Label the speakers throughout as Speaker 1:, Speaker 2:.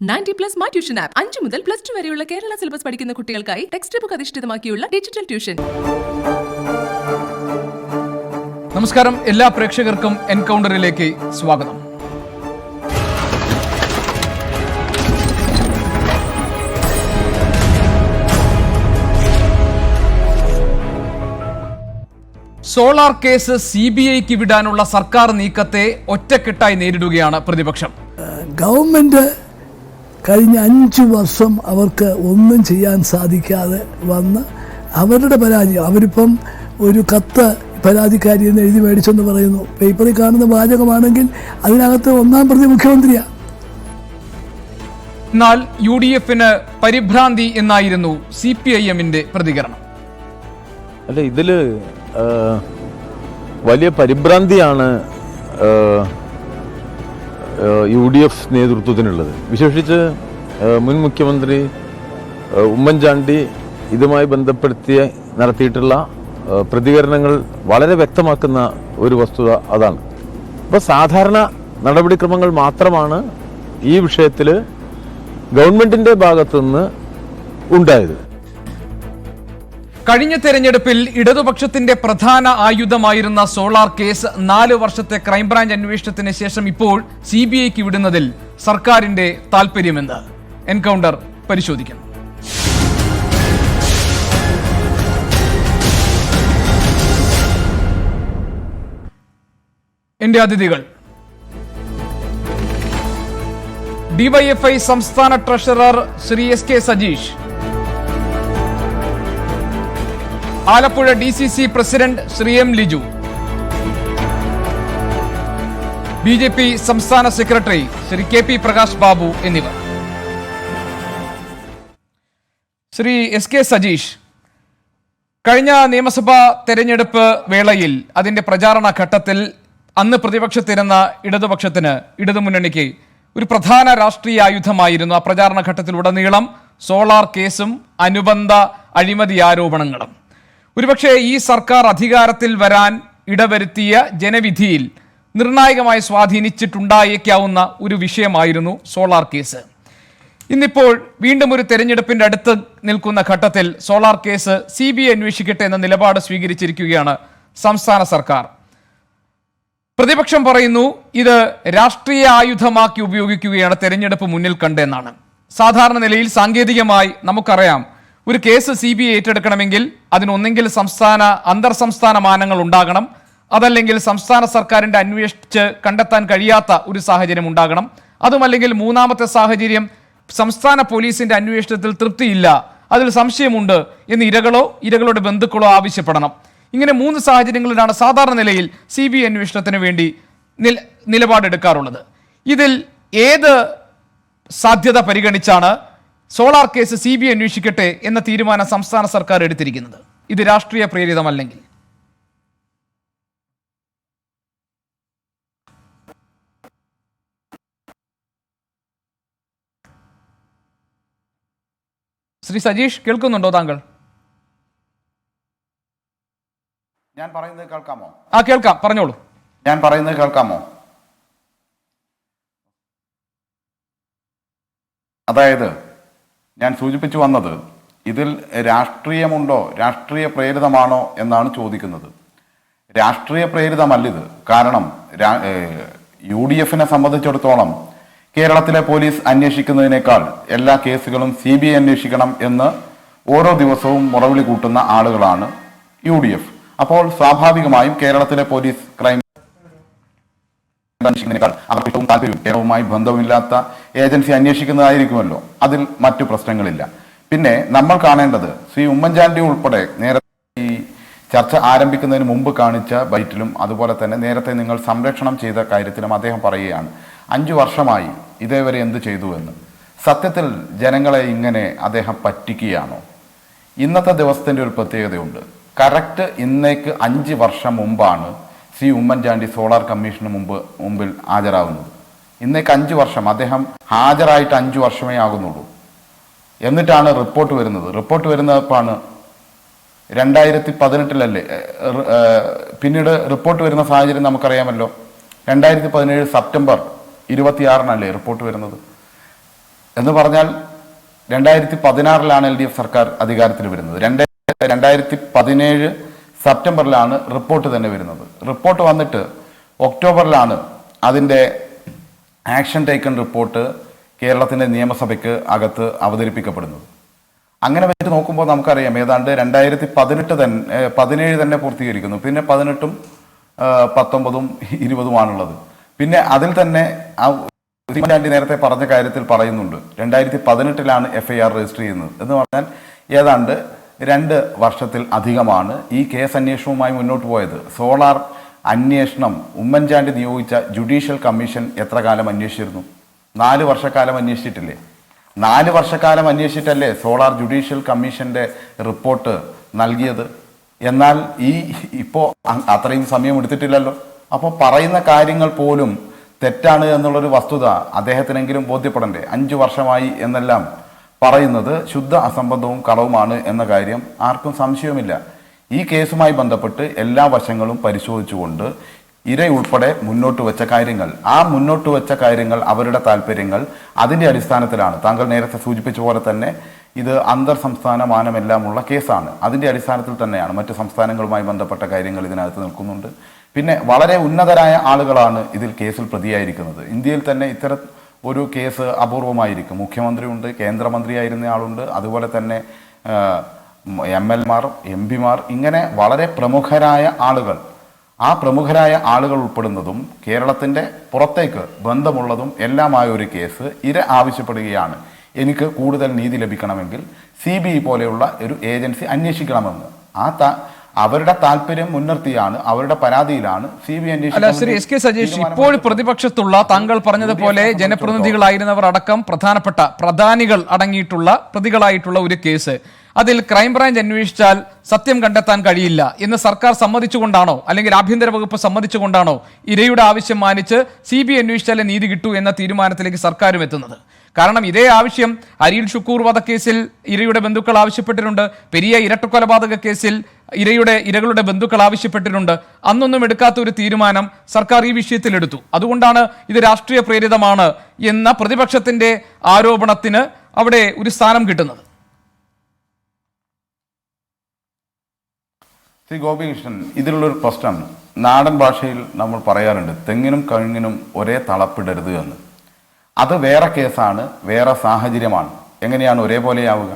Speaker 1: 90+ My Tuition App 5 മുതൽ +2 വരെയുള്ള Kerala syllabus പഠിക്കുന്ന കുട്ടികൾക്കായി ടെക്സ്റ്റ് ബുക്ക് അധിഷ്ഠിതമാക്കിയുള്ള ഡിജിറ്റൽ ട്യൂഷൻ.
Speaker 2: നമസ്കാരം, എല്ലാ പ്രേക്ഷകർക്കും എൻകൗണ്ടറിലേക്ക് സ്വാഗതം. സോളാർ കേസ് CBIക്ക് വിടാനുള്ള സർക്കാർ നീക്കത്തെ ഒറ്റക്കെട്ടായി നേരിടുകയാണ് പ്രതിപക്ഷം.
Speaker 3: ഗവൺമെന്റ് കഴിഞ്ഞ 5 വർഷം അവർക്ക് ഒന്നും ചെയ്യാൻ സാധിക്കാതെ വന്ന് അവരുടെ പരാജയം, അവരിപ്പം ഒരു കത്ത് പരാതിക്കാരി എന്ന് എഴുതി മേടിച്ചെന്ന് പറയുന്നു. പേപ്പറിൽ കാണുന്ന വാചകമാണെങ്കിൽ അതിനകത്ത് 1-ാം പ്രതി മുഖ്യമന്ത്രിയാണ്.
Speaker 2: എന്നാൽ UDFന് പരിഭ്രാന്തി എന്നായിരുന്നു CPIMന്റെ പ്രതികരണം.
Speaker 4: അല്ല, ഇതില് വലിയ പരിഭ്രാന്തിയാണ് UDF നേതൃത്വത്തിനുള്ളത്. വിശേഷിച്ച് മുൻ മുഖ്യമന്ത്രി ഉമ്മൻചാണ്ടി ഇതുമായി ബന്ധപ്പെടുത്തി നടത്തിയിട്ടുള്ള പ്രതികരണങ്ങൾ വളരെ വ്യക്തമാക്കുന്ന ഒരു വസ്തുത അതാണ്. അപ്പോൾ സാധാരണ നടപടിക്രമങ്ങൾ മാത്രമാണ് ഈ വിഷയത്തിൽ ഗവൺമെന്റിന്റെ ഭാഗത്തുനിന്ന് ഉണ്ടായത്.
Speaker 2: കഴിഞ്ഞ തെരഞ്ഞെടുപ്പിൽ ഇടതുപക്ഷത്തിന്റെ പ്രധാന ആയുധമായിരുന്ന സോളാർ കേസ് 4 വർഷത്തെ ക്രൈംബ്രാഞ്ച് അന്വേഷണത്തിന് ശേഷം ഇപ്പോൾ CBIക്ക് വിടുന്നതിൽ സർക്കാരിന്റെ താൽപര്യമെന്ന് എൻകൗണ്ടർ പരിശോധിക്കുന്നു. എന്റെ അതിഥികൾ: DYFI സംസ്ഥാന treasurer Shri SK Sajeesh, Alappuzha DCC president Shri M Liju, BJP സംസ്ഥാന സെക്രട്ടറി ശ്രീ KP പ്രകാശ് ബാബു എന്നിവർ. ശ്രീ SK സജീഷ്, കഴിഞ്ഞ നിയമസഭാ തെരഞ്ഞെടുപ്പ് വേളയിൽ അതിന്റെ പ്രചാരണ ഘട്ടത്തിൽ അന്ന് പ്രതിപക്ഷത്തിരുന്ന ഇടതുമുന്നണിക്ക് ഒരു പ്രധാന രാഷ്ട്രീയ ആയുധമായിരുന്നു ആ പ്രചാരണ ഘട്ടത്തിലുടനീളം സോളാർ കേസും അനുബന്ധ അഴിമതി ആരോപണങ്ങളും. ഒരുപക്ഷെ ഈ സർക്കാർ അധികാരത്തിൽ വരാൻ ഇടവരുത്തിയ ജനവിധിയിൽ നിർണായകമായി സ്വാധീനിച്ചിട്ടുണ്ടായേക്കാവുന്ന ഒരു വിഷയമായിരുന്നു സോളാർ കേസ്. ഇന്നിപ്പോൾ വീണ്ടും ഒരു തെരഞ്ഞെടുപ്പിന്റെ അടുത്ത് നിൽക്കുന്ന ഘട്ടത്തിൽ സോളാർ കേസ് CBI അന്വേഷിക്കട്ടെ എന്ന നിലപാട് സ്വീകരിച്ചിരിക്കുകയാണ് സംസ്ഥാന സർക്കാർ. പ്രതിപക്ഷം പറയുന്നു ഇത് രാഷ്ട്രീയ ആയുധമാക്കി ഉപയോഗിക്കുകയാണ് തെരഞ്ഞെടുപ്പ് മുന്നിൽ കണ്ടെന്നാണ്. സാധാരണ നിലയിൽ സാങ്കേതികമായി നമുക്കറിയാം, ഒരു കേസ് CBI ഏറ്റെടുക്കണമെങ്കിൽ അതിനൊന്നെങ്കിൽ അന്തർ സംസ്ഥാന മാനങ്ങൾ ഉണ്ടാകണം, അതല്ലെങ്കിൽ സംസ്ഥാന സർക്കാരിന്റെ അന്വേഷിച്ച് കണ്ടെത്താൻ കഴിയാത്ത ഒരു സാഹചര്യം ഉണ്ടാകണം, അതുമല്ലെങ്കിൽ മൂന്നാമത്തെ സാഹചര്യം സംസ്ഥാന പോലീസിന്റെ അന്വേഷണത്തിൽ തൃപ്തിയില്ല, അതിൽ സംശയമുണ്ട് എന്ന് ഇരകളുടെ ബന്ധുക്കളോ ആവശ്യപ്പെടണം. ഇങ്ങനെ 3 സാഹചര്യങ്ങളിലാണ് സാധാരണ നിലയിൽ CBI അന്വേഷണത്തിന് വേണ്ടി നിലപാടെടുക്കാറുള്ളത്. ഇതിൽ ഏത് സാധ്യത പരിഗണിച്ചാണ് സോളാർ കേസ് CBI അന്വേഷിക്കട്ടെ എന്ന തീരുമാനം സംസ്ഥാന സർക്കാർ എടുത്തിരിക്കുന്നത്? ഇത് രാഷ്ട്രീയ പ്രേരിതമല്ലെങ്കിൽ? ശ്രീ സജീഷ്, കേൾക്കുന്നുണ്ടോ താങ്കൾ?
Speaker 5: ഞാൻ പറയുന്നത് കേൾക്കാമോ?
Speaker 2: കേൾക്കാം, പറഞ്ഞോളൂ.
Speaker 5: ഞാൻ പറയുന്നത് കേൾക്കാമോ? അതായത് ഞാൻ സൂചിപ്പിച്ചു വന്നത്, ഇതിൽ രാഷ്ട്രീയമുണ്ടോ, രാഷ്ട്രീയ പ്രേരിതമാണോ എന്നാണ് ചോദിക്കുന്നത്. രാഷ്ട്രീയ പ്രേരിതമല്ലിത്. കാരണം UDFനെ സംബന്ധിച്ചിടത്തോളം കേരളത്തിലെ പോലീസ് അന്വേഷിക്കുന്നതിനേക്കാൾ എല്ലാ കേസുകളും CBI അന്വേഷിക്കണം എന്ന് ഓരോ ദിവസവും മുറവിളി കൂട്ടുന്ന ആളുകളാണ് UDF. അപ്പോൾ സ്വാഭാവികമായും കേരളത്തിലെ പോലീസ് ക്രൈം അന്വേഷിക്കുന്നതിനേക്കാൾ അവർക്ക് ഏറ്റവും താല്പര്യം കേരളവുമായി ബന്ധമില്ലാത്ത ഏജൻസി അന്വേഷിക്കുന്നതായിരിക്കുമല്ലോ. അതിൽ മറ്റു പ്രശ്നങ്ങളില്ല. പിന്നെ നമ്മൾ കാണേണ്ടത്, ശ്രീ ഉമ്മൻചാണ്ടി ഉൾപ്പെടെ നേരത്തെ ഈ ചർച്ച ആരംഭിക്കുന്നതിന് മുമ്പ് കാണിച്ച ബൈറ്റിലും അതുപോലെ തന്നെ നേരത്തെ നിങ്ങൾ സംരക്ഷണം ചെയ്ത കാര്യത്തിലും അദ്ദേഹം പറയുകയാണ് 5 വർഷമായി ഇതേവരെ എന്ത് ചെയ്തു എന്ന്. സത്യത്തിൽ ജനങ്ങളെ ഇങ്ങനെ അദ്ദേഹം പറ്റിക്കുകയാണോ? ഇന്നത്തെ ദിവസത്തിൻ്റെ ഒരു പ്രത്യേകതയുണ്ട്. കറക്റ്റ് ഇന്നേക്ക് 5 വർഷം മുമ്പാണ് ശ്രീ ഉമ്മൻചാണ്ടി സോളാർ കമ്മീഷന് മുമ്പിൽ ഹാജരാകുന്നത്. ഇന്നേക്ക് 5 വർഷം അദ്ദേഹം ഹാജരായിട്ട് 5 വർഷമേ ആകുന്നുള്ളൂ. എന്നിട്ടാണ് റിപ്പോർട്ട് വരുന്നത്. റിപ്പോർട്ട് വരുന്നതാണ് 2018 പിന്നീട് റിപ്പോർട്ട് വരുന്ന സാഹചര്യം നമുക്കറിയാമല്ലോ. 2017 സെപ്റ്റംബർ 26 റിപ്പോർട്ട് വരുന്നത്. എന്ന് പറഞ്ഞാൽ 2016 LDF സർക്കാർ അധികാരത്തിൽ വരുന്നത്. 2017 സെപ്റ്റംബറിലാണ് റിപ്പോർട്ട് തന്നെ വരുന്നത്. റിപ്പോർട്ട് വന്നിട്ട് ഒക്ടോബറിലാണ് അതിൻ്റെ ആക്ഷൻ ടേക്കൺ റിപ്പോർട്ട് കേരളത്തിൻ്റെ നിയമസഭയ്ക്ക് അകത്ത് അവതരിപ്പിക്കപ്പെടുന്നത്. അങ്ങനെ വെച്ച് നോക്കുമ്പോൾ നമുക്കറിയാം ഏതാണ്ട് 2017 തന്നെ പൂർത്തീകരിക്കുന്നു. പിന്നെ 18, 19, 20 പിന്നെ അതിൽ തന്നെ ഉമ്മൻചാണ്ടി നേരത്തെ പറഞ്ഞ കാര്യത്തിൽ പറയുന്നുണ്ട് 2018 FIR രജിസ്റ്റർ ചെയ്യുന്നത് എന്ന് പറഞ്ഞാൽ ഏതാണ്ട് 2 വർഷത്തിൽ അധികമാണ് ഈ കേസ് അന്വേഷണവുമായി മുന്നോട്ട് പോയത്. സോളാർ അന്വേഷണം ഉമ്മൻചാണ്ടി നിയോഗിച്ച ജുഡീഷ്യൽ കമ്മീഷൻ എത്ര കാലം അന്വേഷിച്ചിരുന്നു? 4 വർഷക്കാലം അന്വേഷിച്ചിട്ടില്ലേ? 4 വർഷക്കാലം അന്വേഷിച്ചിട്ടല്ലേ സോളാർ ജുഡീഷ്യൽ കമ്മീഷന്റെ റിപ്പോർട്ട് നൽകിയത്? എന്നാൽ ഇപ്പോൾ അത്രയും സമയം എടുത്തിട്ടില്ലല്ലോ. അപ്പോൾ പറയുന്ന കാര്യങ്ങൾ പോലും തെറ്റാണ് എന്നുള്ളൊരു വസ്തുത അദ്ദേഹത്തിനെങ്കിലും ബോധ്യപ്പെടണ്ടേ? 5 വർഷമായി എന്നെല്ലാം പറയുന്നത് ശുദ്ധ അസംബന്ധവും കളവുമാണ് എന്ന കാര്യം ആർക്കും സംശയവുമില്ല. ഈ കേസുമായി ബന്ധപ്പെട്ട് എല്ലാ വശങ്ങളും പരിശോധിച്ചുകൊണ്ട് ഇരയുൾപ്പെടെ മുന്നോട്ട് വെച്ച കാര്യങ്ങൾ അവരുടെ താല്പര്യങ്ങൾ അതിൻ്റെ അടിസ്ഥാനത്തിലാണ്. താങ്കൾ നേരത്തെ സൂചിപ്പിച്ച പോലെ തന്നെ ഇത് അന്തർ സംസ്ഥാന മാനമെല്ലാമുള്ള കേസാണ്. അതിൻ്റെ അടിസ്ഥാനത്തിൽ തന്നെയാണ് മറ്റ് സംസ്ഥാനങ്ങളുമായി ബന്ധപ്പെട്ട കാര്യങ്ങൾ ഇതിനകത്ത് നിൽക്കുന്നുണ്ട്. പിന്നെ വളരെ ഉന്നതരായ ആളുകളാണ് ഇതിൽ കേസിൽ പ്രതിയായിരിക്കുന്നത്. ഇന്ത്യയിൽ തന്നെ ഇത്തരം ഒരു കേസ് അപൂർവമായിരിക്കും. മുഖ്യമന്ത്രിയുണ്ട്, കേന്ദ്രമന്ത്രിയായിരുന്ന ആളുണ്ട്, അതുപോലെ തന്നെ MLമാർ, MP മാർ, ഇങ്ങനെ വളരെ പ്രമുഖരായ ആളുകൾ. ആ പ്രമുഖരായ ആളുകൾ ഉൾപ്പെടുന്നതും കേരളത്തിൻ്റെ പുറത്തേക്ക് ബന്ധമുള്ളതും എല്ലാമായ ഒരു കേസ് ഇര ആവശ്യപ്പെടുകയാണ്. എനിക്ക് കൂടുതൽ നീതി ലഭിക്കണമെങ്കിൽ CBI പോലെയുള്ള ഒരു ഏജൻസി അന്വേഷിക്കണമെന്ന്. അവരുടെ താല്പര്യം മുൻനിർത്തിയാണ്, അവരുടെ പരാതിയിലാണ് CBI
Speaker 2: അല്ല ശ്രീ SK സജീഷ്, ഇപ്പോൾ പ്രതിപക്ഷത്തുള്ള താങ്കൾ പറഞ്ഞതുപോലെ ജനപ്രതിനിധികളായിരുന്നവർ അടക്കം പ്രധാനികൾ അടങ്ങിയിട്ടുള്ള പ്രതികളായിട്ടുള്ള ഒരു കേസ്, അതിൽ ക്രൈംബ്രാഞ്ച് അന്വേഷിച്ചാൽ സത്യം കണ്ടെത്താൻ കഴിയില്ല എന്ന് സർക്കാർ സമ്മതിച്ചുകൊണ്ടാണോ, അല്ലെങ്കിൽ ആഭ്യന്തര വകുപ്പ് സമ്മതിച്ചുകൊണ്ടാണോ ഇരയുടെ ആവശ്യം മാനിച്ച് CBI അന്വേഷിച്ചാലേ നീതി കിട്ടൂ എന്ന തീരുമാനത്തിലേക്ക് സർക്കാരും എത്തുന്നത്? കാരണം ഇതേ ആവശ്യം അരിയിൽ ഷുക്കൂർ വധക്കേസിൽ ഇരയുടെ ബന്ധുക്കൾ ആവശ്യപ്പെട്ടിട്ടുണ്ട്. പെരിയ ഇരട്ടക്കൊലപാതക കേസിൽ ഇരകളുടെ ബന്ധുക്കൾ ആവശ്യപ്പെട്ടിട്ടുണ്ട്. അന്നൊന്നും എടുക്കാത്ത ഒരു തീരുമാനം സർക്കാർ ഈ വിഷയത്തിൽ എടുത്തു. അതുകൊണ്ടാണ് ഇത് രാഷ്ട്രീയ പ്രേരിതമാണ് എന്ന പ്രതിപക്ഷത്തിന്റെ ആരോപണത്തിന് അവിടെ ഒരു സ്ഥാനം കിട്ടുന്നത്.
Speaker 5: ശ്രീ ഗോപികൃഷ്ണൻ, ഇതിലുള്ളൊരു പ്രശ്നം നാടൻ ഭാഷയിൽ നമ്മൾ പറയാറുണ്ട്, തെങ്ങിനും കഴുങ്ങിനും ഒരേ തളപ്പിടരുത് എന്ന്. അത് വേറെ കേസാണ്, വേറെ സാഹചര്യമാണ്. എങ്ങനെയാണ് ഒരേപോലെയാവുക?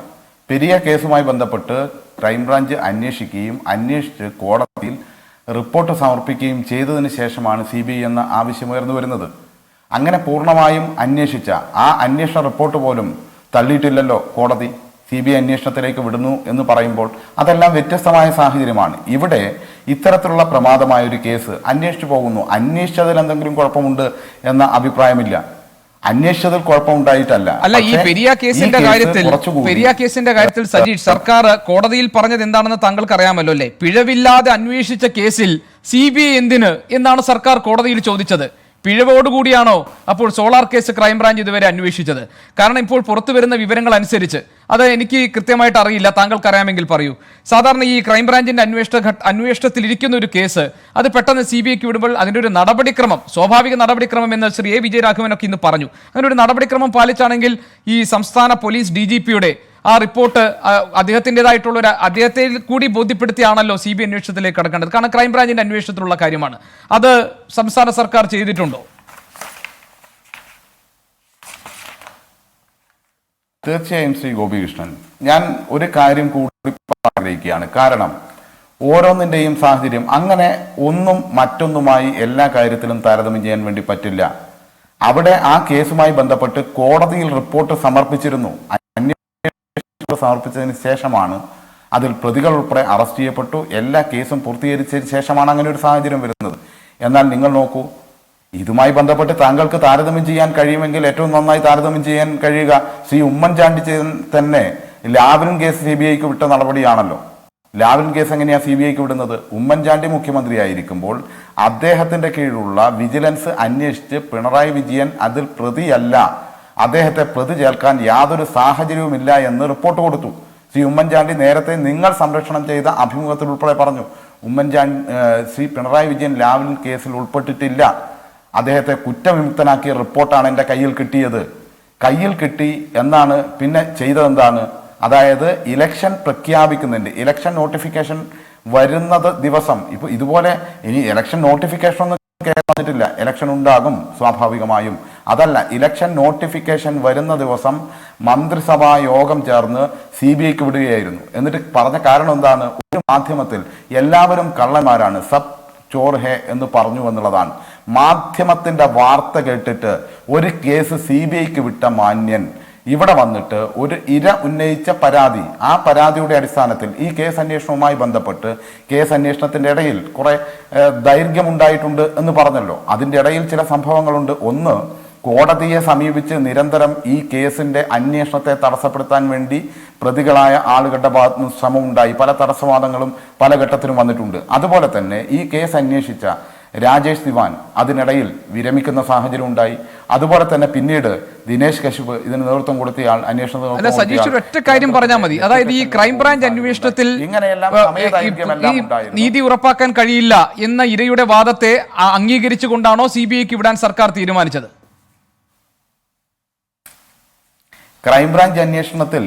Speaker 5: പെരിയ കേസുമായി ബന്ധപ്പെട്ട് ക്രൈംബ്രാഞ്ച് അന്വേഷിക്കുകയും അന്വേഷിച്ച് കോടതിയിൽ റിപ്പോർട്ട് സമർപ്പിക്കുകയും ചെയ്തതിന് ശേഷമാണ് CBI എന്ന ആവശ്യമുയർന്നു വരുന്നത്. അങ്ങനെ പൂർണ്ണമായും അന്വേഷിച്ച ആ അന്വേഷണ റിപ്പോർട്ട് പോലും തള്ളിയിട്ടില്ലല്ലോ കോടതി. CBI അന്വേഷണത്തിലേക്ക് വിടുന്നു എന്ന് പറയുമ്പോൾ അതെല്ലാം വ്യത്യസ്തമായ സാഹചര്യമാണ്. ഇവിടെ ഇത്തരത്തിലുള്ള പ്രമാദമായ ഒരു കേസ് അന്വേഷിച്ചു പോകുന്നു. അന്വേഷിച്ചതിൽ എന്തെങ്കിലും കുഴപ്പമുണ്ട് എന്ന അഭിപ്രായമില്ല. അന്വേഷിച്ചതിൽ കുഴപ്പമുണ്ടായിട്ടല്ല.
Speaker 2: അല്ല, ഈ പെരിയ കേസിന്റെ കാര്യത്തിൽ സജീഷ്, സർക്കാർ കോടതിയിൽ പറഞ്ഞത് എന്താണെന്ന് താങ്കൾക്ക് അറിയാമല്ലോ അല്ലേ? പിഴവില്ലാതെ അന്വേഷിച്ച കേസിൽ CBI എന്തിന് എന്നാണ് സർക്കാർ കോടതിയിൽ ചോദിച്ചത്. പിഴവോടുകൂടിയാണോ അപ്പോൾ സോളാർ കേസ് ക്രൈംബ്രാഞ്ച് ഇതുവരെ അന്വേഷിച്ചത്? കാരണം ഇപ്പോൾ പുറത്തു വരുന്ന വിവരങ്ങൾ അനുസരിച്ച്, അത് എനിക്ക് കൃത്യമായിട്ട് അറിയില്ല, താങ്കൾക്ക് അറിയാമെങ്കിൽ പറയൂ. സാധാരണ ഈ ക്രൈംബ്രാഞ്ചിന്റെ അന്വേഷണത്തിൽ ഇരിക്കുന്ന ഒരു കേസ് അത് പെട്ടെന്ന് CBIക്ക് വിടുമ്പോൾ അതിൻ്റെ ഒരു നടപടിക്രമം, സ്വാഭാവിക നടപടിക്രമം എന്ന് ശ്രീ A. വിജയരാഘവനൊക്കെ ഇന്ന് പറഞ്ഞു. അങ്ങനെ ഒരു നടപടിക്രമം പാലിച്ചാണെങ്കിൽ ഈ സംസ്ഥാന പോലീസ് DGPയുടെ ആ റിപ്പോർട്ട് അദ്ദേഹത്തിൻ്റെതായിട്ടുള്ള അദ്ദേഹത്തെ കൂടി ബോധ്യപ്പെടുത്തിയാണല്ലോ CBI അന്വേഷണത്തിലേക്ക് കടക്കേണ്ടത്. കാരണം ക്രൈംബ്രാഞ്ചിന്റെ അന്വേഷണത്തിലുള്ള കാര്യമാണ്. അത് സംസ്ഥാന സർക്കാർ ചെയ്തിട്ടുണ്ടോ?
Speaker 5: തീർച്ചയായും ശ്രീ ഗോപികൃഷ്ണൻ, ഞാൻ ഒരു കാര്യം കൂടി ആഗ്രഹിക്കുകയാണ്. കാരണം ഓരോന്നിൻ്റെയും സാഹചര്യം അങ്ങനെ ഒന്നും മറ്റൊന്നുമായി എല്ലാ കാര്യത്തിലും താരതമ്യം ചെയ്യാൻ വേണ്ടി പറ്റില്ല. അവിടെ ആ കേസുമായി ബന്ധപ്പെട്ട് കോടതിയിൽ റിപ്പോർട്ട് സമർപ്പിച്ചിരുന്നു. സമർപ്പിച്ചതിന് ശേഷമാണ് അതിൽ പ്രതികൾ ഉൾപ്പെടെ അറസ്റ്റ് ചെയ്യപ്പെട്ടു. എല്ലാ കേസും പൂർത്തീകരിച്ചതിന് ശേഷമാണ് അങ്ങനെ ഒരു സാഹചര്യം വരുന്നത്. എന്നാൽ നിങ്ങൾ നോക്കൂ, ഇതുമായി ബന്ധപ്പെട്ട് താങ്കൾക്ക് താരതമ്യം ചെയ്യാൻ കഴിയുമെങ്കിൽ ഏറ്റവും നന്നായി താരതമ്യം ചെയ്യാൻ കഴിയുക ശ്രീ ഉമ്മൻചാണ്ടി തന്നെ ലാവ്ലിൻ കേസ് CBIക്ക് വിട്ട നടപടിയാണല്ലോ. ലാവ്ലിൻ കേസ് എങ്ങനെയാണ് CBIക്ക് വിടുന്നത്? ഉമ്മൻചാണ്ടി മുഖ്യമന്ത്രിയായിരിക്കുമ്പോൾ അദ്ദേഹത്തിന്റെ കീഴിലുള്ള വിജിലൻസ് അന്വേഷിച്ച് പിണറായി വിജയൻ അതിൽ പ്രതിയല്ല, അദ്ദേഹത്തെ പ്രതി ചേർക്കാൻ യാതൊരു സാഹചര്യവുമില്ല എന്ന് റിപ്പോർട്ട് കൊടുത്തു. ശ്രീ ഉമ്മൻചാണ്ടി നേരത്തെ നിങ്ങൾ സംരക്ഷണം ചെയ്ത അഭിമുഖത്തിൽ ഉൾപ്പെടെ പറഞ്ഞു, ശ്രീ പിണറായി വിജയൻ ലാവ്ലിൻ കേസിൽ ഉൾപ്പെട്ടിട്ടില്ല, അദ്ദേഹത്തെ കുറ്റവിമുക്തനാക്കിയ റിപ്പോർട്ടാണ് എൻ്റെ കയ്യിൽ കിട്ടിയത് കയ്യിൽ കിട്ടി എന്നാണ് പിന്നെ ചെയ്തതെന്താണ്? അതായത് ഇലക്ഷൻ പ്രഖ്യാപിക്കുന്നുണ്ട്, ഇലക്ഷൻ നോട്ടിഫിക്കേഷൻ വരുന്നത് ദിവസം. ഇപ്പൊ ഇതുപോലെ ഇനി ഇലക്ഷൻ നോട്ടിഫിക്കേഷൻ ഒന്നും വന്നിട്ടില്ല, ഇലക്ഷൻ ഉണ്ടാകും സ്വാഭാവികമായും. അതല്ല, ഇലക്ഷൻ നോട്ടിഫിക്കേഷൻ വരുന്ന ദിവസം മന്ത്രിസഭാ യോഗം ചേർന്ന് CBIക്ക് വിടുകയായിരുന്നു. എന്നിട്ട് പറഞ്ഞ കാരണം എന്താണ്? ഒരു മാധ്യമത്തിൽ എല്ലാവരും കള്ളന്മാരാണ്, സബ് ചോർ ഹേ എന്ന് പറഞ്ഞു എന്നുള്ളതാണ്. മാധ്യമത്തിന്റെ വാർത്ത കേട്ടിട്ട് ഒരു കേസ് CBIക്ക് വിട്ട മാന്യൻ ഇവിടെ വന്നിട്ട് ഒരു ഇര ഉന്നയിച്ച പരാതി, ആ പരാതിയുടെ അടിസ്ഥാനത്തിൽ ഈ കേസ് അന്വേഷണവുമായി ബന്ധപ്പെട്ട് കേസ് അന്വേഷണത്തിന്റെ ഇടയിൽ കുറെ ദൈർഘ്യമുണ്ടായിട്ടുണ്ട് എന്ന് പറഞ്ഞല്ലോ. അതിന്റെ ഇടയിൽ ചില സംഭവങ്ങളുണ്ട്. ഒന്ന്, കോടതിയെ സമീപിച്ച് നിരന്തരം ഈ കേസിന്റെ അന്വേഷണത്തെ തടസ്സപ്പെടുത്താൻ വേണ്ടി പ്രതികളായ ആളുകളുടെ ഭാഗത്തു നിന്ന് ശ്രമമുണ്ടായി. പല തടസ്സവാദങ്ങളും പല ഘട്ടത്തിലും വന്നിട്ടുണ്ട്. അതുപോലെ തന്നെ ഈ കേസ് അന്വേഷിച്ച രാജേഷ് ദിവാൻ അതിനിടയിൽ വിരമിക്കുന്ന സാഹചര്യം ഉണ്ടായി. അതുപോലെ തന്നെ പിന്നീട് ദിനേശ് കശ്യപ് ഇതിന് നേതൃത്വം കൊടുത്തയാൾ
Speaker 2: അല്ല സജീഷ്, ഒറ്റ കാര്യം പറഞ്ഞാൽ മതി. അതായത് ഈ ക്രൈംബ്രാഞ്ച് അന്വേഷണത്തിൽ നീതി ഉറപ്പാക്കാൻ കഴിയില്ല എന്ന ഇരയുടെ വാദത്തെ അംഗീകരിച്ചുകൊണ്ടാണോ CBIക്ക് വിടാൻ സർക്കാർ തീരുമാനിച്ചത്?
Speaker 5: ക്രൈംബ്രാഞ്ച് അന്വേഷണത്തിൽ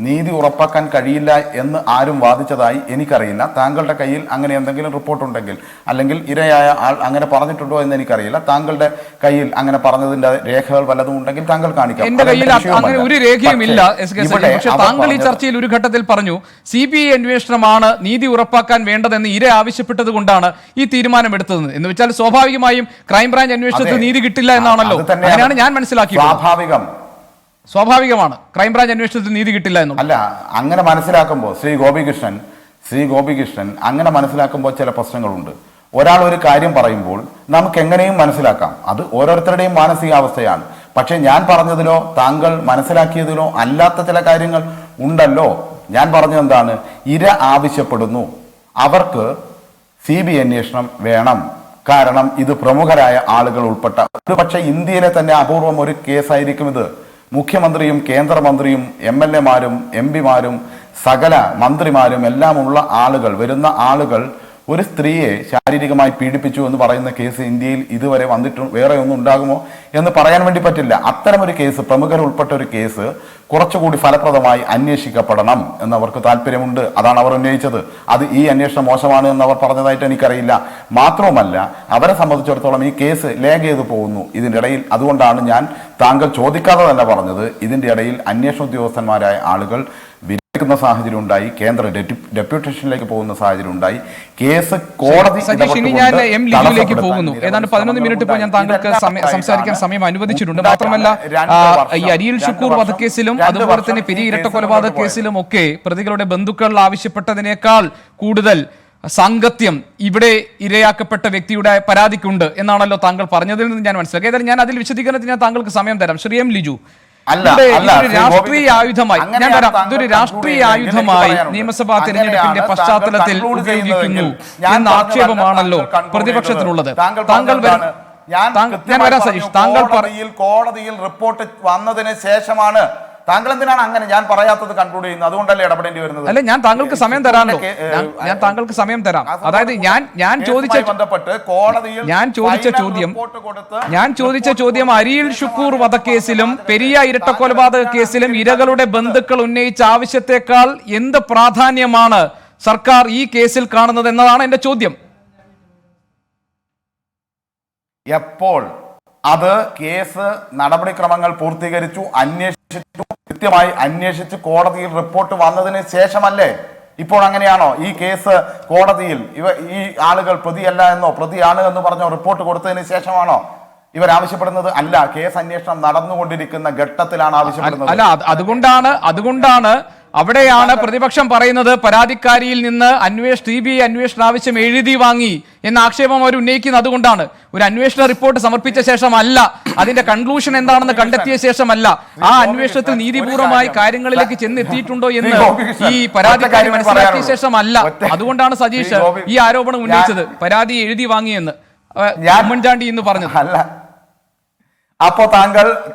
Speaker 5: നീതി ഉറപ്പാക്കാൻ കഴിയില്ല എന്ന് ആരും വാദിച്ചതായി എനിക്കറിയില്ല. താങ്കളുടെ കയ്യിൽ അങ്ങനെ എന്തെങ്കിലും റിപ്പോർട്ട് ഉണ്ടെങ്കിൽ, അല്ലെങ്കിൽ ഇരയായ ആൾ അങ്ങനെ പറഞ്ഞിട്ടുണ്ടോ എന്ന് എനിക്കറിയില്ല. താങ്കളുടെ കയ്യിൽ അങ്ങനെ പറഞ്ഞതിന്റെ രേഖകൾ വല്ലതും ഉണ്ടെങ്കിൽ താങ്കൾ കാണിക്കാം.
Speaker 2: എന്റെ കയ്യിൽ അങ്ങനെ ഒരു രേഖയും ഇല്ല. പക്ഷേ താങ്കൾ ഈ ചർച്ചയിൽ ഒരു ഘട്ടത്തിൽ പറഞ്ഞു CBI അന്വേഷണമാണ് നീതി ഉറപ്പാക്കാൻ വേണ്ടതെന്ന് ഇര ആവശ്യപ്പെട്ടത് കൊണ്ടാണ് ഈ തീരുമാനം എടുത്തത് എന്ന് വെച്ചാൽ സ്വാഭാവികമായും ക്രൈംബ്രാഞ്ച് അന്വേഷണത്തിൽ നീതി കിട്ടില്ല എന്നാണല്ലോ. അങ്ങനെയാണ് ഞാൻ മനസ്സിലാക്കിയത്. സ്വാഭാവികമാണ് ക്രൈംബ്രാഞ്ച് അന്വേഷണത്തിൽ നീതി കിട്ടില്ല എന്നും.
Speaker 5: അല്ല, അങ്ങനെ മനസ്സിലാക്കുമ്പോൾ ശ്രീ ഗോപികൃഷ്ണൻ അങ്ങനെ മനസ്സിലാക്കുമ്പോൾ ചില പ്രശ്നങ്ങളുണ്ട്. ഒരാൾ ഒരു കാര്യം പറയുമ്പോൾ നമുക്ക് എങ്ങനെയും മനസ്സിലാക്കാം, അത് ഓരോരുത്തരുടെയും മാനസികാവസ്ഥയാണ്. പക്ഷെ ഞാൻ പറഞ്ഞതിലോ താങ്കൾ മനസ്സിലാക്കിയതിലോ അല്ലാത്ത ചില കാര്യങ്ങൾ ഉണ്ടല്ലോ. ഞാൻ പറഞ്ഞത് എന്താണ്? ഇര ആവശ്യപ്പെടുന്നു, അവർക്ക് CBI അന്വേഷണം വേണം. കാരണം ഇത് പ്രമുഖരായ ആളുകൾ ഉൾപ്പെട്ട ഒരു പക്ഷേ ഇന്ത്യയിലെ തന്നെ അപൂർവം ഒരു കേസായിരിക്കും ഇത്. മുഖ്യമന്ത്രിയും കേന്ദ്രമന്ത്രിയും MLA-മാരും MP-മാരും സകല മന്ത്രിമാരും എല്ലാം ഉള്ള ആളുകൾ, വരുന്ന ആളുകൾ ഒരു സ്ത്രീയെ ശാരീരികമായി പീഡിപ്പിച്ചു എന്ന് പറയുന്ന കേസ് ഇന്ത്യയിൽ ഇതുവരെ വന്നിട്ട് വേറെ ഒന്നും ഉണ്ടാകുമോ എന്ന് പറയാൻ വേണ്ടി പറ്റില്ല. അത്തരമൊരു കേസ്, പ്രമുഖർ ഉൾപ്പെട്ട ഒരു കേസ് കുറച്ചുകൂടി ഫലപ്രദമായി അന്വേഷിക്കപ്പെടണം എന്നവർക്ക് താല്പര്യമുണ്ട്. അതാണ് അവർ ഉന്നയിച്ചത്. അത് ഈ അന്വേഷണം മോശമാണ് എന്ന് അവർ പറഞ്ഞതായിട്ട് എനിക്കറിയില്ല. മാത്രവുമല്ല, അവരെ സംബന്ധിച്ചിടത്തോളം ഈ കേസ് ലാഗ് ചെയ്തു പോകുന്നു ഇതിൻ്റെ ഇടയിൽ. അതുകൊണ്ടാണ് ഞാൻ താങ്കൾ ചോദിക്കാതെ തന്നെ പറഞ്ഞത്, ഇതിൻ്റെ ഇടയിൽ അന്വേഷണ ഉദ്യോഗസ്ഥന്മാരായ ആളുകൾ ുന്ന സാഹചര്യം ഉണ്ടായി, കേന്ദ്ര ഡെപ്യൂട്ടേഷനിലേക്ക് പോകുന്ന സാഹചര്യം ഉണ്ടായി. കേസ് കോടതി
Speaker 2: പോകുന്നു. ഏതാണ്ട് 11 മിനിറ്റ് ഇപ്പോൾ ഞാൻ താങ്കൾക്ക് സംസാരിക്കാൻ സമയം അനുവദിച്ചിട്ടുണ്ട്. മാത്രമല്ല, ഈ അരിയിൽ ഷുക്കൂർ വധക്കേസിലും അതുപോലെ തന്നെ പെരിയ ഇരട്ട കൊലപാതക കേസിലും ഒക്കെ പ്രതികളുടെ ബന്ധുക്കൾ ആവശ്യപ്പെട്ടതിനേക്കാൾ കൂടുതൽ സാങ്കത്യം ഇവിടെ ഇരയാക്കപ്പെട്ട വ്യക്തിയുടെ പരാതിക്കുണ്ട് എന്നാണല്ലോ താങ്കൾ പറഞ്ഞതിൽ നിന്ന് ഞാൻ മനസ്സിലാക്കി. ഏതായാലും ഞാൻ അതിൽ വിശദീകരണത്തിന് ഞാൻ താങ്കൾക്ക് സമയം തരാം. ശ്രീ M. ലിജു, രാഷ്ട്രീയ ആയുധമായി ഞാൻ പറയാം, ഇതൊരു രാഷ്ട്രീയ ആയുധമായി നിയമസഭാ തെരഞ്ഞെടുപ്പിന്റെ പശ്ചാത്തലത്തിൽ ഉപയോഗിക്കുന്നു എന്ന ആക്ഷേപമാണല്ലോ പ്രതിപക്ഷത്തിനുള്ളത്. ഞാൻ വരാം സജീഷ്. താങ്കൾ
Speaker 5: കോടതിയിൽ റിപ്പോർട്ട് വന്നതിന് ശേഷമാണ് താങ്കൾ എന്തിനാണ് അങ്ങനെ ഞാൻ പറയാത്തത് കൺക്ലൂഡ് ചെയ്യുന്നത്? അതുകൊണ്ടല്ലേ ഇടപെടേണ്ടി വരുന്നത്?
Speaker 2: അല്ല, ഞാൻ താങ്കൾക്ക് സമയം തരാമല്ലോ. ഞാൻ താങ്കൾക്ക് സമയം തരാം. അതായത് ഞാൻ ചോദിച്ച ചോദ്യം അരിയിൽ ഷുക്കൂർ വധക്കേസിലും പെരിയ ഇരട്ട കൊലപാതക കേസിലും ഇരകളുടെ ബന്ധുക്കൾ ഉന്നയിച്ച ആവശ്യത്തെക്കാൾ എന്ത് പ്രാധാന്യമാണ് സർക്കാർ ഈ കേസിൽ കാണുന്നത് എന്നതാണ് എന്റെ ചോദ്യം.
Speaker 5: എപ്പോൾ അത് കേസ് നടപടിക്രമങ്ങൾ പൂർത്തീകരിച്ചു, അന്വേഷിച്ചു, കൃത്യമായി അന്വേഷിച്ച് കോടതിയിൽ റിപ്പോർട്ട് വന്നതിന് ശേഷമല്ലേ? ഇപ്പോൾ അങ്ങനെയാണോ? ഈ കേസ് കോടതിയിൽ ഈ ആളുകൾ പ്രതിയല്ല എന്നോ പ്രതിയാണ് എന്ന് പറഞ്ഞോ റിപ്പോർട്ട് കൊടുത്തതിന് ശേഷമാണോ ഇവർ ആവശ്യപ്പെടുന്നത്? അല്ല, കേസ് അന്വേഷണം നടന്നുകൊണ്ടിരിക്കുന്ന ഘട്ടത്തിലാണ് ആവശ്യപ്പെടുന്നത്.
Speaker 2: അല്ല, അതുകൊണ്ടാണ് അവിടെയാണ് പ്രതിപക്ഷം പറയുന്നത് പരാതിക്കാരിയിൽ നിന്ന് CBI അന്വേഷണ ആവശ്യം എഴുതി വാങ്ങി എന്ന ആക്ഷേപം അവർ ഉന്നയിക്കുന്നത്. അതുകൊണ്ടാണ് ഒരു അന്വേഷണ റിപ്പോർട്ട് സമർപ്പിച്ച ശേഷമല്ല, അതിന്റെ കൺക്ലൂഷൻ എന്താണെന്ന് കണ്ടെത്തിയ ശേഷമല്ല, ആ അന്വേഷണത്തിൽ നീതിപൂർവമായി കാര്യങ്ങളിലേക്ക് ചെന്നെത്തിയിട്ടുണ്ടോ എന്ന് ഈ പരാതിക്കാരി മനസ്സിലാക്കിയ ശേഷമല്ല. അതുകൊണ്ടാണ് സജീഷ് ഈ ആരോപണം ഉന്നയിച്ചത്, പരാതി എഴുതി വാങ്ങിയെന്ന് ഉമ്മൻചാണ്ടി എന്ന് പറഞ്ഞത്.
Speaker 5: അല്ല, അപ്പോ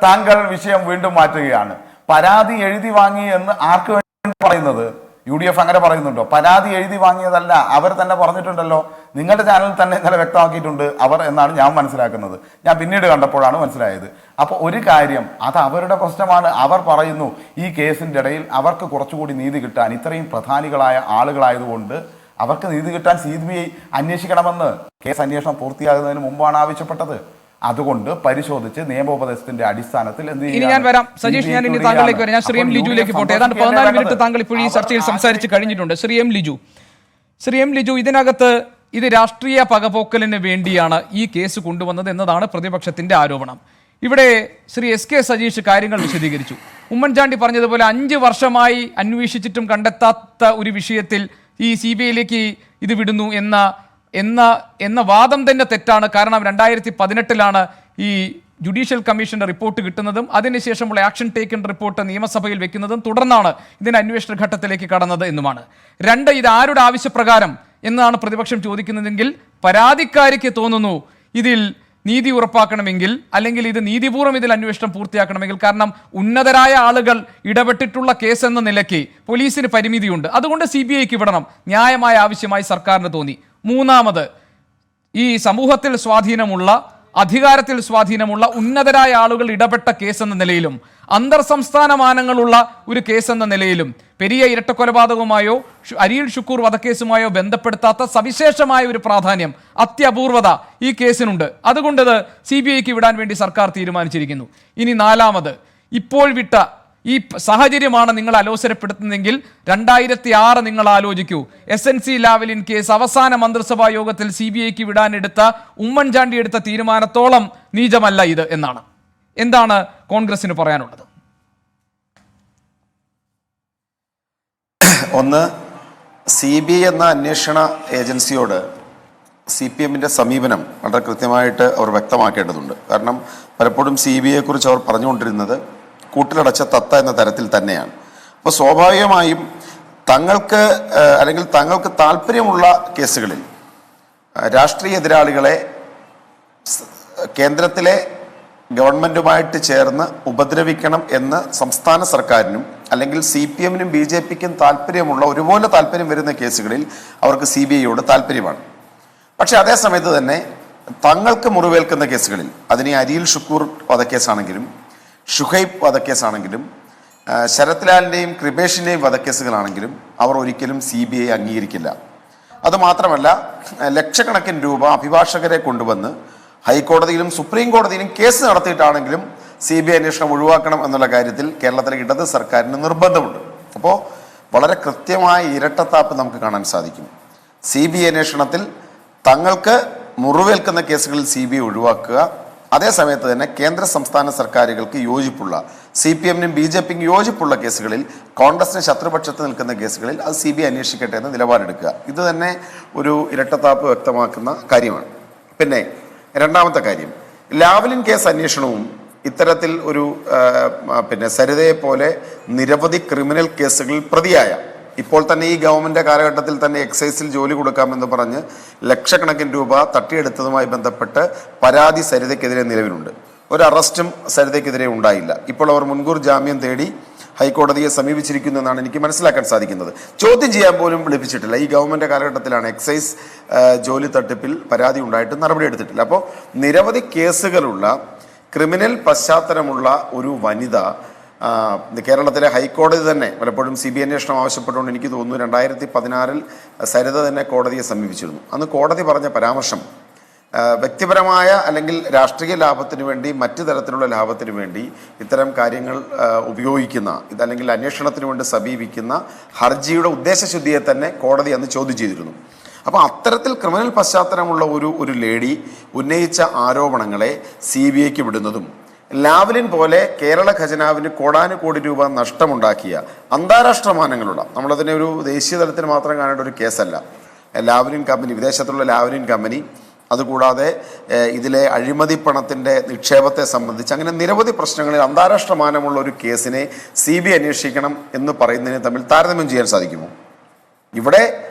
Speaker 5: താങ്കൾ വിഷയം വീണ്ടും മാറ്റുകയാണ്. പരാതി എഴുതി വാങ്ങി എന്ന് ആർക്ക് വേണ്ടി പറയുന്നത്? UDF അങ്ങനെ പറയുന്നുണ്ടോ? പരാതി എഴുതി വാങ്ങിയതല്ല, അവർ തന്നെ പറഞ്ഞിട്ടുണ്ടല്ലോ. നിങ്ങളുടെ ചാനലിൽ തന്നെ ഇന്നലെ വ്യക്തമാക്കിയിട്ടുണ്ട് അവർ എന്നാണ് ഞാൻ മനസ്സിലാക്കുന്നത്. ഞാൻ പിന്നീട് കണ്ടപ്പോഴാണ് മനസ്സിലായത്. അപ്പോൾ ഒരു കാര്യം, അത് അവരുടെ പ്രശ്നമാണ്. അവർ പറയുന്നു ഈ കേസിൻ്റെ ഇടയിൽ അവർക്ക് കുറച്ചുകൂടി നീതി കിട്ടാൻ, ഇത്രയും പ്രധാനികളായ ആളുകളായതുകൊണ്ട് അവർക്ക് നീതി കിട്ടാൻ CBI അന്വേഷിക്കണമെന്ന് കേസ് അന്വേഷണം പൂർത്തിയാകുന്നതിന് മുമ്പാണ് ആവശ്യപ്പെട്ടത്. അതുകൊണ്ട് പരിശോധിച്ച് നിയമോപദേശത്തിന്റെ അടിസ്ഥാനത്തിൽ
Speaker 2: ഇനി ഞാൻ വരാം സജീഷ്, ഞാൻ ഇനി താങ്കളിലേക്ക് വരാം. ഞാൻ ശ്രീ എം ലിജുവിലേക്ക് പോട്ടെ. ഏതാണ്ട് 14 മിനിറ്റ് താങ്കൾ ഇപ്പോൾ ഈ ചർച്ചയിൽ സംസാരിച്ച് കഴിഞ്ഞിട്ടുണ്ട്. ശ്രീ എം ലിജു, ഇതിനകത്ത് ഇത് രാഷ്ട്രീയ പകപോക്കലിന് വേണ്ടിയാണ് ഈ കേസ് കൊണ്ടുവന്നത് എന്നതാണ് പ്രതിപക്ഷത്തിന്റെ ആരോപണം. ഇവിടെ ശ്രീ SK സജീഷ് കാര്യങ്ങൾ വിശദീകരിച്ചു. ഉമ്മൻചാണ്ടി പറഞ്ഞതുപോലെ 5 വർഷമായി അന്വേഷിച്ചിട്ടും കണ്ടെത്താത്ത ഒരു വിഷയത്തിൽ ഈ CBIയിലേക്ക് ഇത് വിടുന്നു എന്ന വാദം തന്നെ തെറ്റാണ്. കാരണം 2018 ഈ ജുഡീഷ്യൽ കമ്മീഷന്റെ റിപ്പോർട്ട് കിട്ടുന്നതും അതിനുശേഷമുള്ള ആക്ഷൻ ടേക്കൺ റിപ്പോർട്ട് നിയമസഭയിൽ വെക്കുന്നതും തുടർന്നാണ് ഇതിന് അന്വേഷണ ഘട്ടത്തിലേക്ക് കടന്നത് എന്നുമാണ്. 2, ഇത് ആരുടെ ആവശ്യപ്രകാരം എന്നാണ് പ്രതിപക്ഷം ചോദിക്കുന്നതെങ്കിൽ പരാതിക്കാരിക്ക് തോന്നുന്നു ഇതിൽ നീതി ഉറപ്പാക്കണമെങ്കിൽ, അല്ലെങ്കിൽ ഇത് നീതിപൂർവ്വം ഇതിൽ അന്വേഷണം പൂർത്തിയാക്കണമെങ്കിൽ, കാരണം ഉന്നതരായ ആളുകൾ ഇടപെട്ടിട്ടുള്ള കേസ് എന്ന നിലയ്ക്ക് പോലീസിന് പരിമിതിയുണ്ട്, അതുകൊണ്ട് CBIക്ക് വിടണം, ന്യായമായ ആവശ്യമായി സർക്കാരിന് തോന്നി. 3, ഈ സമൂഹത്തിൽ സ്വാധീനമുള്ള, അധികാരത്തിൽ സ്വാധീനമുള്ള ഉന്നതരായ ആളുകൾ ഇടപെട്ട കേസെന്ന നിലയിലും അന്തർ സംസ്ഥാന മാനങ്ങളുള്ള ഒരു കേസെന്ന നിലയിലും പെരിയ ഇരട്ടക്കൊലപാതകവുമായോ അരിയിൽ ഷുക്കൂർ വധക്കേസുമായോ ബന്ധപ്പെടുത്താത്ത സവിശേഷമായ ഒരു പ്രാധാന്യം, അത്യപൂർവത ഈ കേസിനുണ്ട്. അതുകൊണ്ടത് CBIക്ക് വിടാൻ വേണ്ടി സർക്കാർ തീരുമാനിച്ചിരിക്കുന്നു. ഇനി 4, ഇപ്പോൾ വിട്ട ഈ സാഹചര്യമാണ് നിങ്ങൾ അലോസരപ്പെടുത്തുന്നതെങ്കിൽ 2006 നിങ്ങൾ ആലോചിക്കൂ. SNC ലാവ്ലിൻ കേസ് അവസാന മന്ത്രിസഭാ യോഗത്തിൽ CBIക്ക് വിടാനെടുത്ത ഉമ്മൻചാണ്ടി എടുത്ത തീരുമാനത്തോളം നീചമല്ല ഇത് എന്നാണ്. എന്താണ് കോൺഗ്രസിന് പറയാനുള്ളത്?
Speaker 6: ഒന്ന്, CBI എന്ന അന്വേഷണ ഏജൻസിയോട് CPMന്റെ സമീപനം വളരെ കൃത്യമായിട്ട് അവർ വ്യക്തമാക്കേണ്ടതുണ്ട്. കാരണം പലപ്പോഴും CBIയെ കുറിച്ച് അവർ പറഞ്ഞുകൊണ്ടിരുന്നത് കൂട്ടിലടച്ച തത്ത എന്ന തരത്തിൽ തന്നെയാണ്. അപ്പോൾ സ്വാഭാവികമായും തങ്ങൾക്ക് താല്പര്യമുള്ള കേസുകളിൽ രാഷ്ട്രീയ എതിരാളികളെ കേന്ദ്രത്തിലെ ഗവൺമെൻറ്റുമായിട്ട് ചേർന്ന് ഉപദ്രവിക്കണം എന്ന് സംസ്ഥാന സർക്കാരിനും അല്ലെങ്കിൽ CPMനും BJPക്കും താല്പര്യമുള്ള, ഒരുപോലെ താല്പര്യം വരുന്ന കേസുകളിൽ അവർക്ക് CBIയോട് താല്പര്യമാണ്. പക്ഷെ അതേസമയത്ത് തന്നെ തങ്ങൾക്ക് മുറിവേൽക്കുന്ന കേസുകളിൽ, അതിന് അരിയിൽ ഷുക്കൂർ വധക്കേസാണെങ്കിലും ഷുഹൈബ് വധക്കേസാണെങ്കിലും ശരത് ലാലിൻ്റെയും കൃപേഷിൻ്റെയും വധക്കേസുകളാണെങ്കിലും അവർ ഒരിക്കലും CBI അംഗീകരിക്കില്ല. അതുമാത്രമല്ല, ലക്ഷക്കണക്കിന് രൂപ അഭിഭാഷകരെ കൊണ്ടുവന്ന് ഹൈക്കോടതിയിലും സുപ്രീം കോടതിയിലും കേസ് നടത്തിയിട്ടാണെങ്കിലും CBI അന്വേഷണം ഒഴിവാക്കണം എന്നുള്ള കാര്യത്തിൽ കേരളത്തിലെ ഇടത് സർക്കാരിന് നിർബന്ധമുണ്ട്. അപ്പോൾ വളരെ കൃത്യമായ ഇരട്ടത്താപ്പ് നമുക്ക് കാണാൻ സാധിക്കും. CBI അന്വേഷണത്തിൽ തങ്ങൾക്ക് മുറിവേൽക്കുന്ന കേസുകളിൽ CBI ഒഴിവാക്കുക, അതേസമയത്ത് തന്നെ കേന്ദ്ര സംസ്ഥാന സർക്കാരുകൾക്ക് യോജിപ്പുള്ള, CPMനും BJPക്കും യോജിപ്പുള്ള കേസുകളിൽ, കോൺഗ്രസിന് ശത്രുപക്ഷത്ത് നിൽക്കുന്ന കേസുകളിൽ അത് CBI അന്വേഷിക്കട്ടെ എന്ന് നിലപാടെടുക്കുക. ഇത് തന്നെ ഒരു ഇരട്ടത്താപ്പ് വ്യക്തമാക്കുന്ന കാര്യമാണ്. പിന്നെ രണ്ടാമത്തെ കാര്യം, ലാവ്ലിൻ കേസ് അന്വേഷണവും ഇത്തരത്തിൽ ഒരു സരിതയെ പോലെ നിരവധി ക്രിമിനൽ കേസുകളിൽ പ്രതിയായ, ഇപ്പോൾ തന്നെ ഈ ഗവൺമെൻറ് കാലഘട്ടത്തിൽ തന്നെ എക്സൈസിൽ ജോലി കൊടുക്കാമെന്ന് പറഞ്ഞ് ലക്ഷക്കണക്കിന് രൂപ തട്ടിയെടുത്തതുമായി ബന്ധപ്പെട്ട് പരാതി സരിതയ്ക്കെതിരെ നിലവിലുണ്ട്. ഒരു അറസ്റ്റും സരിതയ്ക്കെതിരെ ഉണ്ടായില്ല. ഇപ്പോൾ അവർ മുൻകൂർ ജാമ്യം തേടി ഹൈക്കോടതിയെ സമീപിച്ചിരിക്കുന്നു എന്നാണ് എനിക്ക് മനസ്സിലാക്കാൻ സാധിക്കുന്നത്. ചോദ്യം ചെയ്യാൻ പോലും ലഭിച്ചിട്ടില്ല. ഈ ഗവൺമെൻറ് കാലഘട്ടത്തിലാണ് എക്സൈസ് ജോലി തട്ടിപ്പിൽ പരാതി ഉണ്ടായിട്ട് നടപടിയെടുത്തിട്ടില്ല. അപ്പോൾ നിരവധി കേസുകളുള്ള, ക്രിമിനൽ പശ്ചാത്തലമുള്ള ഒരു വനിത കേരളത്തിലെ ഹൈക്കോടതി തന്നെ പലപ്പോഴും CBI അന്വേഷണം ആവശ്യപ്പെട്ടുകൊണ്ട് എനിക്ക് തോന്നുന്നു 2016 സരിത തന്നെ കോടതിയെ സമീപിച്ചിരുന്നു. അന്ന് കോടതി പറഞ്ഞ പരാമർശം വ്യക്തിപരമായ അല്ലെങ്കിൽ രാഷ്ട്രീയ ലാഭത്തിന് വേണ്ടി, മറ്റു തരത്തിലുള്ള ലാഭത്തിന് വേണ്ടി ഇത്തരം കാര്യങ്ങൾ ഉപയോഗിക്കുന്ന, ഇതല്ലെങ്കിൽ അന്വേഷണത്തിന് വേണ്ടി സമീപിക്കുന്ന ഹർജിയുടെ ഉദ്ദേശശുദ്ധിയെ തന്നെ കോടതി അന്ന് ചോദ്യം ചെയ്തിരുന്നു. അപ്പോൾ അത്തരത്തിൽ ക്രിമിനൽ പശ്ചാത്തലമുള്ള ഒരു ലേഡി ഉന്നയിച്ച ആരോപണങ്ങളെ CBIക്ക് വിടുന്നതും, ലാവ്ലിൻ പോലെ കേരള ഖജനാവിന് കോടാനുകോടി രൂപ നഷ്ടമുണ്ടാക്കിയ അന്താരാഷ്ട്ര മാനങ്ങളുള്ള, നമ്മളതിനെ ഒരു ദേശീയ തലത്തിൽ മാത്രം കാണേണ്ട ഒരു കേസല്ല, ലാവ്ലിൻ കമ്പനി, വിദേശത്തുള്ള ലാവ്ലിൻ കമ്പനി, അതുകൂടാതെ ഇതിലെ അഴിമതി പണത്തിൻ്റെ നിക്ഷേപത്തെ സംബന്ധിച്ച് അങ്ങനെ നിരവധി പ്രശ്നങ്ങളിൽ അന്താരാഷ്ട്ര മാനമുള്ള ഒരു കേസിനെ CBI അന്വേഷിക്കണം എന്ന് പറയുന്നതിന് തമ്മിൽ താരതമ്യം ചെയ്യാൻ സാധിക്കുമോ? ഇവിടെ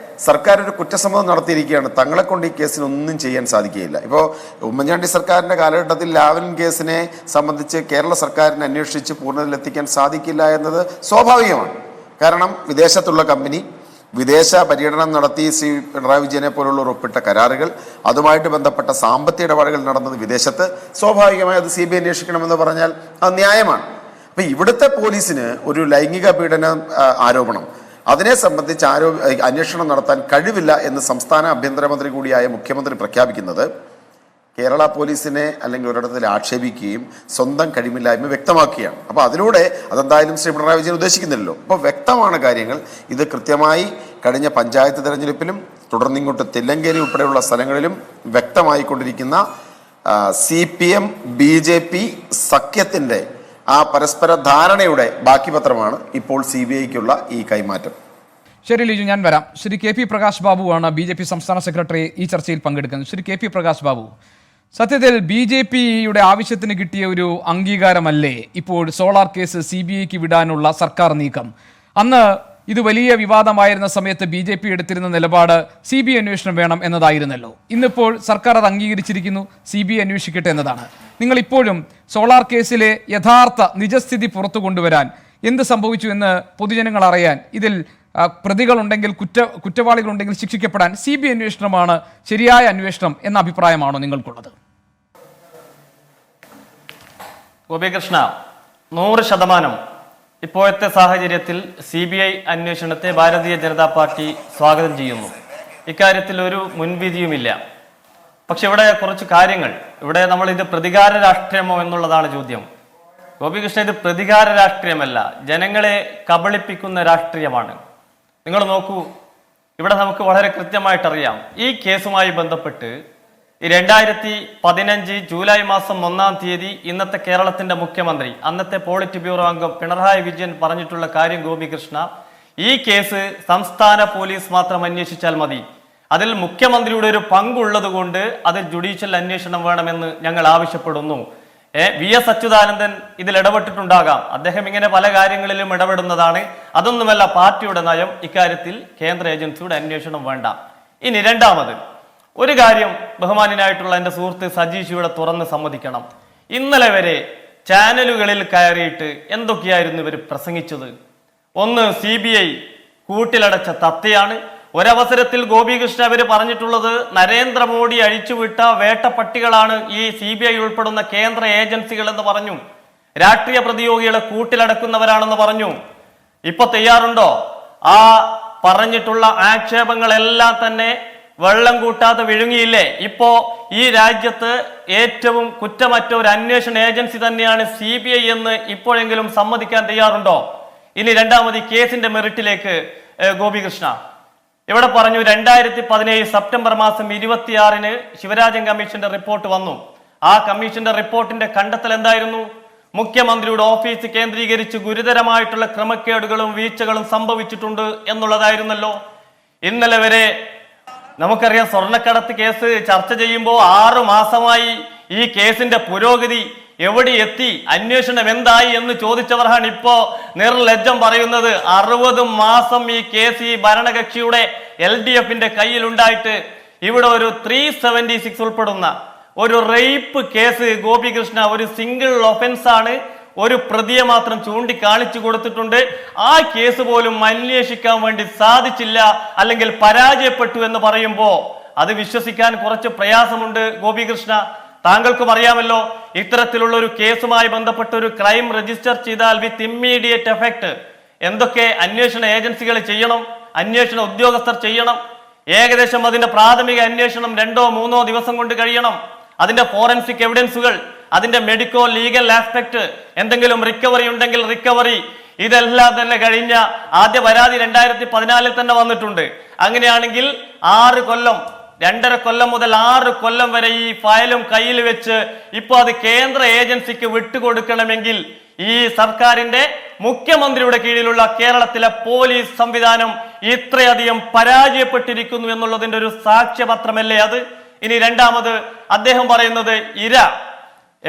Speaker 6: സർക്കാർ ഒരു കുറ്റസമ്മതം നടത്തിയിരിക്കുകയാണ്. തങ്ങളെ കൊണ്ട് ഈ കേസിന് ഒന്നും ചെയ്യാൻ സാധിക്കുകയില്ല. ഇപ്പോൾ ഉമ്മൻചാണ്ടി സർക്കാരിൻ്റെ കാലഘട്ടത്തിൽ ലാവ്ലിൻ കേസിനെ സംബന്ധിച്ച് കേരള സർക്കാരിനെ അന്വേഷിച്ച് പൂർണ്ണതയിലെത്തിക്കാൻ സാധിക്കില്ല എന്നത് സ്വാഭാവികമാണ്. കാരണം വിദേശത്തുള്ള കമ്പനി വിദേശ പര്യടനം നടത്തി ശ്രീ പിണറായി വിജയനെ പോലുള്ളവർ ഒപ്പിട്ട കരാറുകൾ, അതുമായിട്ട് ബന്ധപ്പെട്ട സാമ്പത്തിക ഇടപാടുകൾ നടന്നത് വിദേശത്ത്, സ്വാഭാവികമായി അത് CBI അന്വേഷിക്കണമെന്ന് പറഞ്ഞാൽ അത് ന്യായമാണ്. അപ്പൊ ഇവിടുത്തെ പോലീസിന് ഒരു ലൈംഗിക പീഡന ആരോപണം, അതിനെ സംബന്ധിച്ച് അന്വേഷണം നടത്താൻ കഴിവില്ല എന്ന് സംസ്ഥാന ആഭ്യന്തരമന്ത്രി കൂടിയായ മുഖ്യമന്ത്രി പ്രഖ്യാപിക്കുന്നത് കേരള പോലീസിനെ അല്ലെങ്കിൽ ഒരിടത്തിൽ ആക്ഷേപിക്കുകയും സ്വന്തം കഴിവില്ലായ്മ വ്യക്തമാക്കുകയാണ്. അപ്പോൾ അതിലൂടെ അതെന്തായാലും ശ്രീ പിണറായി വിജയൻ ഉദ്ദേശിക്കുന്നില്ലല്ലോ. അപ്പോൾ വ്യക്തമാണ് കാര്യങ്ങൾ. ഇത് കൃത്യമായി കഴിഞ്ഞ പഞ്ചായത്ത് തെരഞ്ഞെടുപ്പിലും തുടർന്നിങ്ങോട്ട് തില്ലങ്കേരി ഉൾപ്പെടെയുള്ള സ്ഥലങ്ങളിലും വ്യക്തമായിക്കൊണ്ടിരിക്കുന്ന CPM BJP സഖ്യത്തിൻ്റെ ആ പരസ്പര ധാരണയുടെ ബാക്കി പത്രമാണ് ഇപ്പോൾ CBIക്കുള്ള ഈ കൈമാറ്റം.
Speaker 2: ശരി ലിജു, ഞാൻ വരാം. ശ്രീ KP പ്രകാശ് ബാബുവാണ് BJP സംസ്ഥാന സെക്രട്ടറി ഈ ചർച്ചയിൽ പങ്കെടുക്കുന്നത്. ശ്രീ KP പ്രകാശ് ബാബു, സത്യത്തിൽ BJPയുടെ ആവശ്യത്തിന് കിട്ടിയ ഒരു അംഗീകാരമല്ലേ ഇപ്പോൾ സോളാർ കേസ് CBIക്ക് വിടാനുള്ള സർക്കാർ നീക്കം? അന്ന് ഇത് വലിയ വിവാദമായിരുന്ന സമയത്ത് BJP എടുത്തിരുന്ന നിലപാട് CBI അന്വേഷണം വേണം എന്നതായിരുന്നല്ലോ. ഇന്നിപ്പോൾ സർക്കാർ അത് അംഗീകരിച്ചിരിക്കുന്നു, CBI അന്വേഷിക്കട്ടെ എന്നതാണ്. നിങ്ങൾ ഇപ്പോഴും സോളാർ കേസിലെ യഥാർത്ഥ നിജസ്ഥിതി പുറത്തു കൊണ്ടുവരാൻ എന്ത് സംഭവിച്ചു എന്ന് പൊതുജനങ്ങൾ അറിയാൻ, ഇതിൽ പ്രതികളുണ്ടെങ്കിൽ കുറ്റവാളികളുണ്ടെങ്കിൽ ശിക്ഷിക്കപ്പെടാൻ CBI അന്വേഷണമാണ് ശരിയായ അന്വേഷണം എന്ന അഭിപ്രായമാണോ നിങ്ങൾക്കുള്ളത്?
Speaker 7: ഗോപികൃഷ്ണ, 100% ഇപ്പോഴത്തെ സാഹചര്യത്തിൽ CBI അന്വേഷണത്തെ ഭാരതീയ ജനതാ പാർട്ടി സ്വാഗതം ചെയ്യുന്നു. ഇക്കാര്യത്തിൽ ഒരു മുൻവിധിയുമില്ല. പക്ഷെ ഇവിടെ കുറച്ച് കാര്യങ്ങൾ, ഇവിടെ നമ്മൾ ഇത് പ്രതികാര രാഷ്ട്രീയമോ എന്നുള്ളതാണ് ചോദ്യം. ഗോപികൃഷ്ണ, ഇത് പ്രതികാര രാഷ്ട്രീയമല്ല, ജനങ്ങളെ കബളിപ്പിക്കുന്ന രാഷ്ട്രീയമാണ്. നിങ്ങൾ നോക്കൂ, ഇവിടെ നമുക്ക് വളരെ കൃത്യമായിട്ടറിയാം ഈ കേസുമായി ബന്ധപ്പെട്ട് 2015 ജൂലൈ മാസം 1-ാം തീയതി ഇന്നത്തെ കേരളത്തിന്റെ മുഖ്യമന്ത്രി, അന്നത്തെ പോളിറ്റ് ബ്യൂറോ അംഗം പിണറായി വിജയൻ പറഞ്ഞിട്ടുള്ള കാര്യം ഗോപികൃഷ്ണ, ഈ കേസ് സംസ്ഥാന പോലീസ് മാത്രം അന്വേഷിച്ചാൽ മതി, അതിൽ മുഖ്യമന്ത്രിയുടെ ഒരു പങ്കുള്ളത് കൊണ്ട് അതിൽ ജുഡീഷ്യൽ അന്വേഷണം വേണമെന്ന് ഞങ്ങൾ ആവശ്യപ്പെടുന്നു. VS അച്യുതാനന്ദൻ ഇതിൽ ഇടപെട്ടിട്ടുണ്ടാകാം, അദ്ദേഹം ഇങ്ങനെ പല കാര്യങ്ങളിലും ഇടപെടുന്നതാണ്, അതൊന്നുമല്ല പാർട്ടിയുടെ നയം. ഇക്കാര്യത്തിൽ കേന്ദ്ര ഏജൻസിയുടെ അന്വേഷണം വേണ്ട. ഇനി രണ്ടാമത് ഒരു കാര്യം ബഹുമാനായിട്ടുള്ള എൻ്റെ സുഹൃത്ത് സജീഷ് ഇവിടെ തുറന്ന് സമ്മതിക്കണം. ഇന്നലെ വരെ ചാനലുകളിൽ കയറിയിട്ട് എന്തൊക്കെയായിരുന്നു ഇവർ പ്രസംഗിച്ചത്? ഒന്ന്, CBI കൂട്ടിലടച്ച തത്തയാണ്. ഒരവസരത്തിൽ ഗോപികൃഷ്ണ അവര് പറഞ്ഞിട്ടുള്ളത് നരേന്ദ്രമോദി അഴിച്ചുവിട്ട വേട്ടപ്പട്ടികളാണ് ഈ CBI ഉൾപ്പെടുന്ന കേന്ദ്ര ഏജൻസികൾ എന്ന് പറഞ്ഞു. രാഷ്ട്രീയ പ്രതിയോഗികളെ കൂട്ടിലടക്കുന്നവരാണെന്ന് പറഞ്ഞു. ഇപ്പൊ തയ്യാറുണ്ടോ? ആ പറഞ്ഞിട്ടുള്ള ആക്ഷേപങ്ങളെല്ലാം തന്നെ വെള്ളം കൂട്ടാതെ വിഴുങ്ങിയില്ലേ? ഇപ്പോ ഈ രാജ്യത്ത് ഏറ്റവും കുറ്റമറ്റ ഒരു അന്വേഷണ ഏജൻസി തന്നെയാണ് CBI എന്ന് ഇപ്പോഴെങ്കിലും സമ്മതിക്കാൻ തയ്യാറുണ്ടോ? ഇനി രണ്ടാമത് ഈ കേസിന്റെ മെറിറ്റിലേക്ക് ഗോപികൃഷ്ണ, ഇവിടെ പറഞ്ഞു 2017 സെപ്റ്റംബർ മാസം 26-ന് ശിവരാജൻ കമ്മീഷന്റെ റിപ്പോർട്ട് വന്നു. ആ കമ്മീഷന്റെ റിപ്പോർട്ടിന്റെ കണ്ടെത്തൽ എന്തായിരുന്നു? മുഖ്യമന്ത്രിയുടെ ഓഫീസ് കേന്ദ്രീകരിച്ച് ഗുരുതരമായിട്ടുള്ള ക്രമക്കേടുകളും വീഴ്ചകളും സംഭവിച്ചിട്ടുണ്ട് എന്നുള്ളതായിരുന്നല്ലോ. ഇന്നലെ വരെ നമുക്കറിയാം, സ്വർണ്ണക്കടത്ത് കേസ് ചർച്ച ചെയ്യുമ്പോൾ 6 മാസമായി ഈ കേസിന്റെ പുരോഗതി എവിടെ എത്തി, അന്വേഷണം എന്തായി എന്ന് ചോദിച്ചവരാണ് ഇപ്പോ നിർലജ്ജം പറയുന്നത് 60 മാസം ഈ കേസ് ഈ ഭരണകക്ഷിയുടെ LDFന്റെ കയ്യിലുണ്ടായിട്ട് ഇവിടെ ഒരു 376 ഉൾപ്പെടുന്ന ഒരു റേപ്പ് കേസ് ഗോപികൃഷ്ണ, ഒരു സിംഗിൾ ഒഫൻസ് ആണ്, ഒരു പ്രതിയെ മാത്രം ചൂണ്ടിക്കാണിച്ചു കൊടുത്തിട്ടുണ്ട്. ആ കേസ് പോലും അന്വേഷിക്കാൻ വേണ്ടി സാധിച്ചില്ല, അല്ലെങ്കിൽ പരാജയപ്പെട്ടു എന്ന് പറയുമ്പോ അത് വിശ്വസിക്കാൻ കുറച്ച് പ്രയാസമുണ്ട് ഗോപികൃഷ്ണ. താങ്കൾക്കും അറിയാമല്ലോ, ഇത്തരത്തിലുള്ള ഒരു കേസുമായി ബന്ധപ്പെട്ട ഒരു ക്രൈം രജിസ്റ്റർ ചെയ്താൽ വിത്ത് ഇമ്മീഡിയറ്റ് എഫക്ട് എന്തൊക്കെ അന്വേഷണ ഏജൻസികൾ ചെയ്യണം, അന്വേഷണ ഉദ്യോഗസ്ഥർ ചെയ്യണം. ഏകദേശം അതിന്റെ പ്രാഥമിക അന്വേഷണം 2-3 ദിവസം കൊണ്ട് കഴിയണം. അതിന്റെ ഫോറൻസിക് എവിഡൻസുകൾ, അതിന്റെ മെഡിക്കോ ലീഗൽ ആസ്പെക്ട്, എന്തെങ്കിലും റിക്കവറി ഉണ്ടെങ്കിൽ റിക്കവറി, ഇതെല്ലാം തന്നെ കഴിഞ്ഞ ആദ്യ പരാതി 2014 തന്നെ വന്നിട്ടുണ്ട്. അങ്ങനെയാണെങ്കിൽ 6 കൊല്ലം, 2.5 കൊല്ലം മുതൽ 6 കൊല്ലം വരെ ഈ ഫയലും കയ്യിൽ വെച്ച് ഇപ്പൊ അത് കേന്ദ്ര ഏജൻസിക്ക് വിട്ടുകൊടുക്കണമെങ്കിൽ ഈ സർക്കാരിന്റെ മുഖ്യമന്ത്രിയുടെ കീഴിലുള്ള കേരളത്തിലെ പോലീസ് സംവിധാനം ഇത്രയധികം പരാജയപ്പെട്ടിരിക്കുന്നു എന്നുള്ളതിന്റെ ഒരു സാക്ഷ്യപത്രമല്ലേ അത്? ഇനി രണ്ടാമത് അദ്ദേഹം പറയുന്നത് ഇര,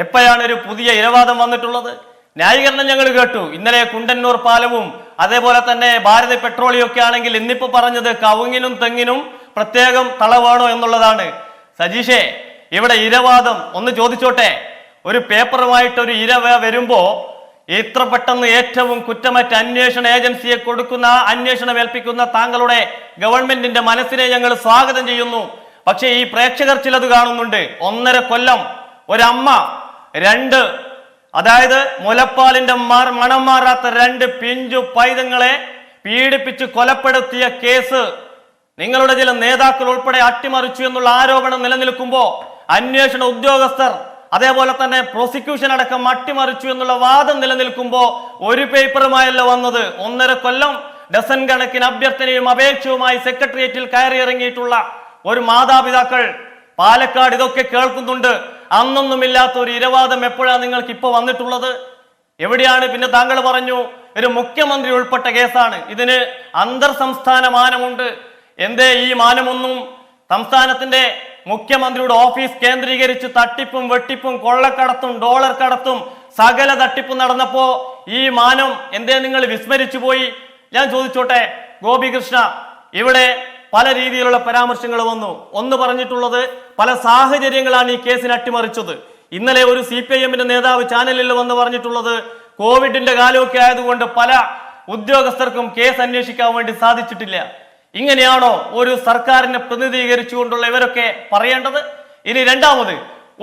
Speaker 7: എപ്പോഴാണ് ഒരു പുതിയ ഇരവാദം വന്നിട്ടുള്ളത്? ന്യായീകരണം ഞങ്ങൾ കേട്ടു. ഇന്നലെ കുണ്ടന്നൂർ പാലവും അതേപോലെ തന്നെ ഭാരത് പെട്രോളിയം ഒക്കെ ആണെങ്കിൽ ഇന്നിപ്പോ പറഞ്ഞത് കവുങ്ങിനും തെങ്ങിനും പ്രത്യേകം തള വേണോ എന്നുള്ളതാണ്. സജീഷേ, ഇവിടെ ഇരവാദം ഒന്ന് ചോദിച്ചോട്ടെ, ഒരു പേപ്പറുമായിട്ട് ഒരു ഇര വരുമ്പോ ഇത്ര പെട്ടെന്ന് ഏറ്റവും കുറ്റമറ്റ അന്വേഷണ ഏജൻസിയെ കൊടുക്കുന്ന അന്വേഷണം ഏൽപ്പിക്കുന്ന താങ്കളുടെ ഗവൺമെന്റിന്റെ മനസ്സിനെ ഞങ്ങൾ സ്വാഗതം ചെയ്യുന്നു. പക്ഷേ ഈ പ്രേക്ഷകർ ചിലത് കാണുന്നുണ്ട്. 1.5 കൊല്ലം ഒരമ്മ അതായത് മുലപ്പാലിന്റെ മണം മാറാത്ത 2 പിഞ്ചു പൈതങ്ങളെ പീഡിപ്പിച്ച് കൊലപ്പെടുത്തിയ കേസ് നിങ്ങളുടെ ചില നേതാക്കൾ ഉൾപ്പെടെ അട്ടിമറിച്ചു എന്നുള്ള ആരോപണം നിലനിൽക്കുമ്പോൾ അന്വേഷണ ഉദ്യോഗസ്ഥർ അതേപോലെ തന്നെ പ്രോസിക്യൂഷൻ അടക്കം അട്ടിമറിച്ചു എന്നുള്ള വാദം നിലനിൽക്കുമ്പോൾ ഒരു പേപ്പറുമായല്ല വന്നത്. 1.5 കൊല്ലം ഡസൻ കണക്കിന് അഭ്യർത്ഥനയും അപേക്ഷയുമായി സെക്രട്ടേറിയറ്റിൽ കയറി ഇറങ്ങിയിട്ടുള്ള ഒരു മാതാപിതാക്കൾ പാലക്കാട് ഇതൊക്കെ കേൾക്കുന്നുണ്ട്. അന്നൊന്നുമില്ലാത്ത ഒരു ഇരവാദം എപ്പോഴാണ് നിങ്ങൾക്ക് ഇപ്പൊ വന്നിട്ടുള്ളത്? എവിടെയാണ്? പിന്നെ താങ്കൾ പറഞ്ഞു ഒരു മുഖ്യമന്ത്രി ഉൾപ്പെട്ട കേസാണ്, ഇതിന് അന്തർ സംസ്ഥാന മാനമുണ്ട്. എന്തേ ഈ മാനമൊന്നും സംസ്ഥാനത്തിന്റെ മുഖ്യമന്ത്രിയുടെ ഓഫീസ് കേന്ദ്രീകരിച്ച് തട്ടിപ്പും വെട്ടിപ്പും കൊള്ളക്കടത്തും ഡോളർ കടത്തും സകല തട്ടിപ്പും നടന്നപ്പോ ഈ മാനം എന്തേ നിങ്ങൾ വിസ്മരിച്ചു പോയി? ഞാൻ ചോദിച്ചോട്ടെ ഗോപികൃഷ്ണ, ഇവിടെ പല രീതിയിലുള്ള പരാമർശങ്ങൾ വന്നു. ഒന്ന് പറഞ്ഞിട്ടുള്ളത് പല സാഹചര്യങ്ങളാണ് ഈ കേസിനെ അട്ടിമറിച്ചത്. ഇന്നലെ ഒരു CPIM നേതാവ് ചാനലിൽ വന്ന് പറഞ്ഞിട്ടുള്ളത് കോവിഡിന്റെ കാലമൊക്കെ ആയതുകൊണ്ട് പല ഉദ്യോഗസ്ഥർക്കും കേസ് അന്വേഷിക്കാൻ വേണ്ടി സാധിച്ചിട്ടില്ല. ഇങ്ങനെയാണോ ഒരു സർക്കാരിനെ പ്രതിനിധീകരിച്ചുകൊണ്ടുള്ള ഇവരൊക്കെ പറയേണ്ടത്? ഇനി രണ്ടാമത്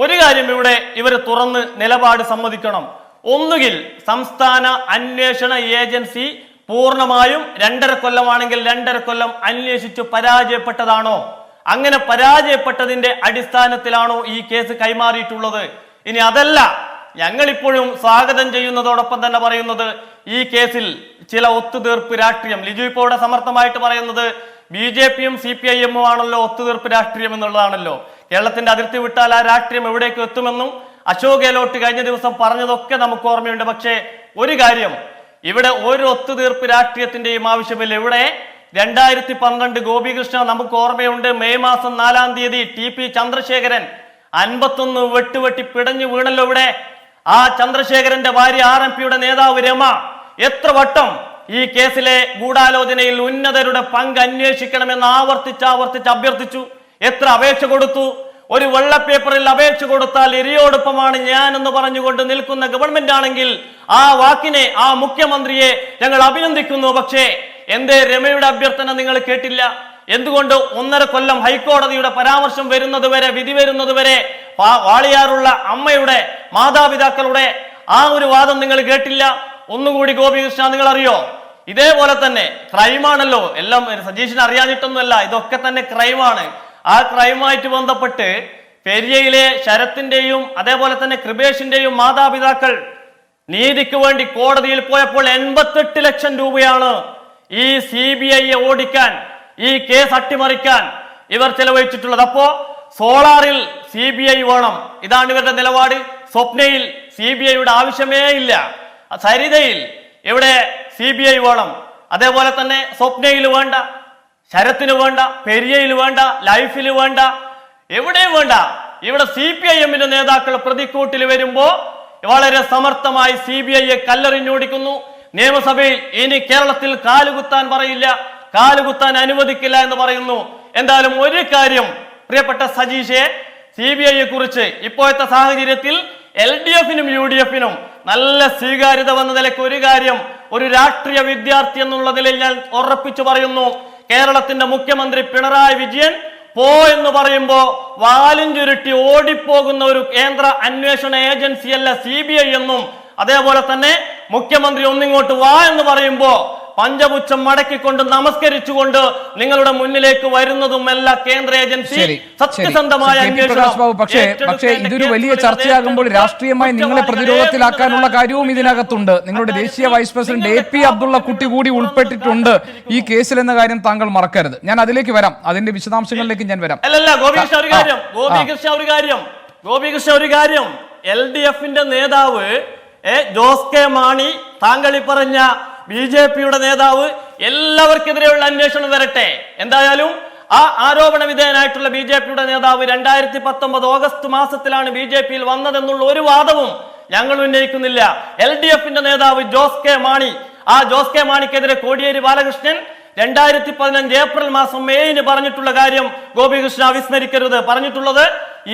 Speaker 7: ഒരു കാര്യം ഇവിടെ ഇവർ തുറന്ന് നിലപാട് സമ്മതിക്കണം. ഒന്നുകിൽ സംസ്ഥാന അന്വേഷണ ഏജൻസി പൂർണ്ണമായും 2.5 കൊല്ലമാണെങ്കിൽ 2.5 കൊല്ലം അന്വേഷിച്ചു പരാജയപ്പെട്ടതാണോ? അങ്ങനെ പരാജയപ്പെട്ടതിന്റെ അടിസ്ഥാനത്തിലാണോ ഈ കേസ് കൈമാറിയിട്ടുള്ളത്? ഇനി അതല്ല, ഞങ്ങളിപ്പോഴും സ്വാഗതം ചെയ്യുന്നതോടൊപ്പം തന്നെ പറയുന്നത് ഈ കേസിൽ ചില ഒത്തുതീർപ്പ് രാഷ്ട്രീയം, ലിജു ഇപ്പോൾ ഇവിടെ സമർത്ഥമായിട്ട് പറയുന്നത് BJPയും CPIM ആണല്ലോ ഒത്തുതീർപ്പ് രാഷ്ട്രീയം എന്നുള്ളതാണല്ലോ. കേരളത്തിന്റെ അതിർത്തി വിട്ടാൽ ആ രാഷ്ട്രീയം എവിടേക്ക് എത്തുമെന്നും അശോക് ഗെഹ്ലോട്ട് കഴിഞ്ഞ ദിവസം പറഞ്ഞതൊക്കെ നമുക്ക് ഓർമ്മയുണ്ട്. പക്ഷേ ഒരു കാര്യം, ഇവിടെ ഒരു ഒത്തുതീർപ്പ് രാഷ്ട്രീയത്തിന്റെയും ആവശ്യമില്ല. ഇവിടെ 2012 ഗോപികൃഷ്ണ നമുക്ക് ഓർമ്മയുണ്ട്. മെയ് മാസം 4-ാം തീയതി TP ചന്ദ്രശേഖരൻ 51 വെട്ടുവെട്ടി പിടഞ്ഞു വീണല്ലോ ഇവിടെ. ആ ചന്ദ്രശേഖരന്റെ ഭാര്യ RMPയുടെ നേതാവ് രമ എത്ര വട്ടം ഈ കേസിലെ ഗൂഢാലോചനയിൽ ഉന്നതരുടെ പങ്ക് അന്വേഷിക്കണമെന്ന് ആവർത്തിച്ച് അഭ്യർത്ഥിച്ചു. എത്ര അപേക്ഷ കൊടുത്തു? ഒരു വെള്ള പേപ്പറിൽ അപേക്ഷ കൊടുത്താൽ എരിയോടൊപ്പമാണ് ഞാൻ എന്ന് പറഞ്ഞുകൊണ്ട് നിൽക്കുന്ന ഗവൺമെന്റ് ആണെങ്കിൽ ആ വാക്കിനെ, ആ മുഖ്യമന്ത്രിയെ ഞങ്ങൾ അഭിനന്ദിക്കുന്നു. പക്ഷേ എന്തേ രമയുടെ അഭ്യർത്ഥന നിങ്ങൾ കേട്ടില്ല? എന്തുകൊണ്ട് 1.5 കൊല്ലം ഹൈക്കോടതിയുടെ പരാമർശം വരുന്നത് വരെ, വിധി വരുന്നത് വരെ വാളിയാറുള്ള അമ്മയുടെ മാതാപിതാക്കളുടെ ആ ഒരു വാദം നിങ്ങൾ കേട്ടില്ല? ഒന്നുകൂടി ഗോപികൃഷ്ണ, നിങ്ങൾ അറിയോ? ഇതേപോലെ തന്നെ ക്രൈമാണല്ലോ, എല്ലാം സജീഷിന് അറിയാഞ്ഞിട്ടൊന്നുമല്ല, ഇതൊക്കെ തന്നെ ക്രൈമാണ്. ആ ക്രൈമായിട്ട് ബന്ധപ്പെട്ട് പെരിയയിലെ ശരത്തിന്റെയും അതേപോലെ തന്നെ കൃപേഷിന്റെയും മാതാപിതാക്കൾ നീതിക്ക് വേണ്ടി കോടതിയിൽ പോയപ്പോൾ 88 ലക്ഷം രൂപയാണ് ഈ CBIയെ ഓടിക്കാൻ, ഈ കേസ് അട്ടിമറിക്കാൻ ഇവർ ചെലവഴിച്ചിട്ടുള്ളത്. അപ്പോ സോളാറിൽ CBI വേണം, ഇതാണ് ഇവരുടെ നിലപാട്. സ്വപ്നയിൽ CBIയുടെ ആവശ്യമേ ഇല്ല. സരിതയിൽ ഇവിടെ CBI വേണം, അതേപോലെ തന്നെ സ്വപ്നയിൽ വേണ്ട, ശരത്തിന് വേണ്ട, പെരിയയിൽ വേണ്ട, ലൈഫിൽ വേണ്ട, എവിടെയും വേണ്ട. ഇവിടെ CPIM നേതാക്കൾ പ്രതിക്കൂട്ടിൽ വരുമ്പോ വളരെ സമർത്ഥമായി CBIയെ കല്ലെറിഞ്ഞോടിക്കുന്നു. നിയമസഭയിൽ ഇനി കേരളത്തിൽ കാലുകുത്താൻ പറയില്ല, കാലുകുത്താൻ അനുവദിക്കില്ല എന്ന് പറയുന്നു. എന്തായാലും ഒരു കാര്യം പ്രിയപ്പെട്ട സജീഷെ, CBIയെ കുറിച്ച് ഇപ്പോഴത്തെ സാഹചര്യത്തിൽ LDFനും UDFനും നല്ല സ്വീകാര്യത വന്ന നിലയ്ക്ക് ഒരു കാര്യം, ഒരു രാഷ്ട്രീയ വിദ്യാർത്ഥി എന്നുള്ള നിലയിൽ ഞാൻ ഉറപ്പിച്ചു പറയുന്നു, കേരളത്തിന്റെ മുഖ്യമന്ത്രി പിണറായി വിജയൻ എന്ന് പറയുമ്പോ വാലും ചുരുട്ടി ഓടിപ്പോകുന്ന ഒരു കേന്ദ്ര അന്വേഷണ ഏജൻസിയല്ല CBI എന്നും, അതേപോലെ തന്നെ മുഖ്യമന്ത്രി ഒന്നിങ്ങോട്ട് വാ എന്ന് പറയുമ്പോ പഞ്ചപുച്ഛം മടക്കിക്കൊണ്ട് നമസ്കരിച്ചുകൊണ്ട് നിങ്ങളുടെ മുന്നിലേക്ക് വരുന്നതുമല്ല കേന്ദ്ര ഏജൻസി. സത്യസന്ധമായ
Speaker 2: പക്ഷേ ഇതൊരു വലിയ ചർച്ചയാകുമ്പോൾ രാഷ്ട്രീയമായി നിങ്ങളെ പ്രതിരോധത്തിലാക്കാനുള്ള കാര്യവും ഇതിനകത്തുണ്ട്. നിങ്ങളുടെ ദേശീയ വൈസ് പ്രസിഡന്റ് AP അബ്ദുള്ള കുട്ടി കൂടി ഉൾപ്പെട്ടിട്ടുണ്ട് ഈ കേസിൽ എന്ന കാര്യം താങ്കൾ മറക്കരുത്. ഞാൻ അതിലേക്ക് വരാം, അതിന്റെ വിശദാംശങ്ങളിലേക്ക് ഞാൻ വരാം.
Speaker 7: അല്ലല്ല ഗോപികൃഷ്ണ ഒരു കാര്യം, LDFന്റെ നേതാവ് ജോസ് കെ മാണി, താങ്കൾ ഈ പറഞ്ഞ BJPയുടെ നേതാവ്, എല്ലാവർക്കെതിരെയുള്ള അന്വേഷണം വരട്ടെ. എന്തായാലും ആ ആരോപണ വിധേയനായിട്ടുള്ള BJPയുടെ നേതാവ് 2019 ഓഗസ്റ്റ് മാസത്തിലാണ് BJPയിൽ വന്നതെന്നുള്ള ഒരു വാദവും ഞങ്ങൾ ഉന്നയിക്കുന്നില്ല. LDFന്റെ നേതാവ് ജോസ് കെ മാണി, ആ ജോസ് കെ മാണിക്കെതിരെ കോടിയേരി ബാലകൃഷ്ണൻ 2015 ഏപ്രിൽ മാസം മെയ്ന് പറഞ്ഞിട്ടുള്ള കാര്യം ഗോപികൃഷ്ണ വിസ്മരിക്കരുത്. പറഞ്ഞിട്ടുള്ളത്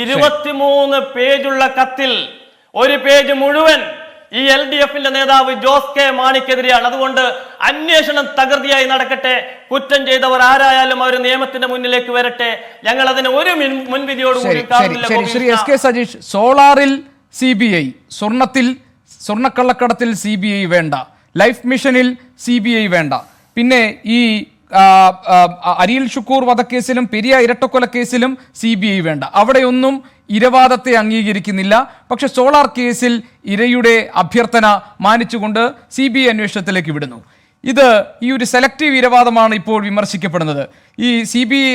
Speaker 7: 23 പേജുള്ള കത്തിൽ ഒരു പേജ് മുഴുവൻ ഈ LDF-ന്റെ നേതാവ് ജോസ് കെ മാണിക്കെതിരെയാണ്. അതുകൊണ്ട് അന്വേഷണം തകൃതിയായി നടക്കട്ടെ. കുറ്റം ചെയ്തവർ ആരായാലും അവർ നിയമത്തിന്റെ മുന്നിലേക്ക് വരട്ടെ. ഞങ്ങൾ അതിന് ഒരു മുൻവിധിയോടുകൂടി കാണുന്നില്ല.
Speaker 2: ശ്രീ എസ് കെ സജീഷ്, സോളാറിൽ CBI, സ്വർണ്ണക്കള്ളക്കടത്തിൽ CBI വേണ്ട, ലൈഫ് മിഷനിൽ CBI വേണ്ട, പിന്നെ ഈ അരിയിൽ ഷുക്കൂർ വധക്കേസിലും പെരിയ ഇരട്ടക്കൊലക്കേസിലും CBI വേണ്ട, അവിടെയൊന്നും ഇരവാദത്തെ അംഗീകരിക്കുന്നില്ല. പക്ഷെ സോളാർ കേസിൽ ഇരയുടെ അഭ്യർത്ഥന മാനിച്ചുകൊണ്ട് CBI അന്വേഷണത്തിലേക്ക് വിടുന്നു. ഇത് ഈ ഒരു സെലക്റ്റീവ് ഇരവാദമാണ് ഇപ്പോൾ വിമർശിക്കപ്പെടുന്നത്. ഈ CBI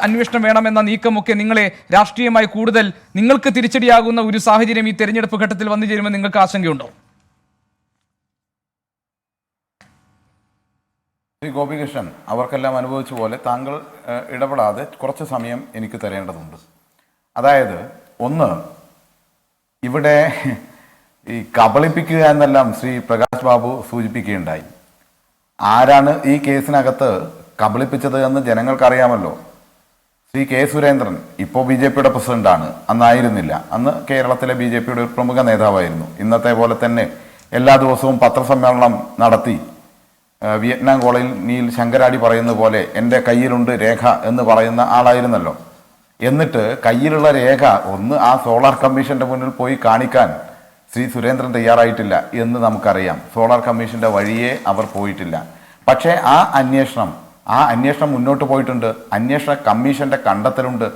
Speaker 2: അന്വേഷണം വേണമെന്ന നീക്കമൊക്കെ നിങ്ങളെ രാഷ്ട്രീയമായി കൂടുതൽ നിങ്ങൾക്ക് തിരിച്ചടിയാകുന്ന ഒരു സാഹചര്യം ഈ തെരഞ്ഞെടുപ്പ് ഘട്ടത്തിൽ വന്നു ചേരുമെന്ന് നിങ്ങൾക്ക് ആശങ്കയുണ്ടോ?
Speaker 5: ശ്രീ ഗോപികൃഷ്ണൻ, അവർക്കെല്ലാം അനുഭവിച്ച പോലെ താങ്കൾ ഇടപെടാതെ കുറച്ച് സമയം എനിക്ക് തരേണ്ടതുണ്ട്. അതായത് ഒന്ന്, ഇവിടെ ഈ കബളിപ്പിക്കുക എന്നെല്ലാം ശ്രീ പ്രകാശ് ബാബു സൂചിപ്പിക്കുകയുണ്ടായി. ആരാണ് ഈ കേസിനകത്ത് കബളിപ്പിച്ചത് എന്ന് ജനങ്ങൾക്കറിയാമല്ലോ. ശ്രീ കെ സുരേന്ദ്രൻ ഇപ്പോൾ BJPയുടെ പ്രസിഡന്റാണ്, അന്നായിരുന്നില്ല. അന്ന് കേരളത്തിലെ BJPയുടെ ഒരു പ്രമുഖ നേതാവായിരുന്നു. ഇന്നത്തെ പോലെ തന്നെ എല്ലാ ദിവസവും പത്രസമ്മേളനം നടത്തി വിയറ്റ്നാം കോളനിയിൽ ശങ്കരാടി പറയുന്ന പോലെ എൻ്റെ കയ്യിലുണ്ട് രേഖ എന്ന് പറയുന്ന ആളായിരുന്നല്ലോ. എന്നിട്ട് കയ്യിലുള്ള രേഖ ഒന്ന് ആ സോളാർ കമ്മീഷന്റെ മുന്നിൽ പോയി കാണിക്കാൻ ശ്രീ സുരേന്ദ്രൻ തയ്യാറായിട്ടില്ല എന്ന് നമുക്കറിയാം. സോളാർ കമ്മീഷന്റെ വഴിയേ അവർ പോയിട്ടില്ല. പക്ഷേ ആ അന്വേഷണം മുന്നോട്ട് പോയിട്ടുണ്ട്. അന്വേഷണ കമ്മീഷന്റെ കണ്ടെത്തലുണ്ട്.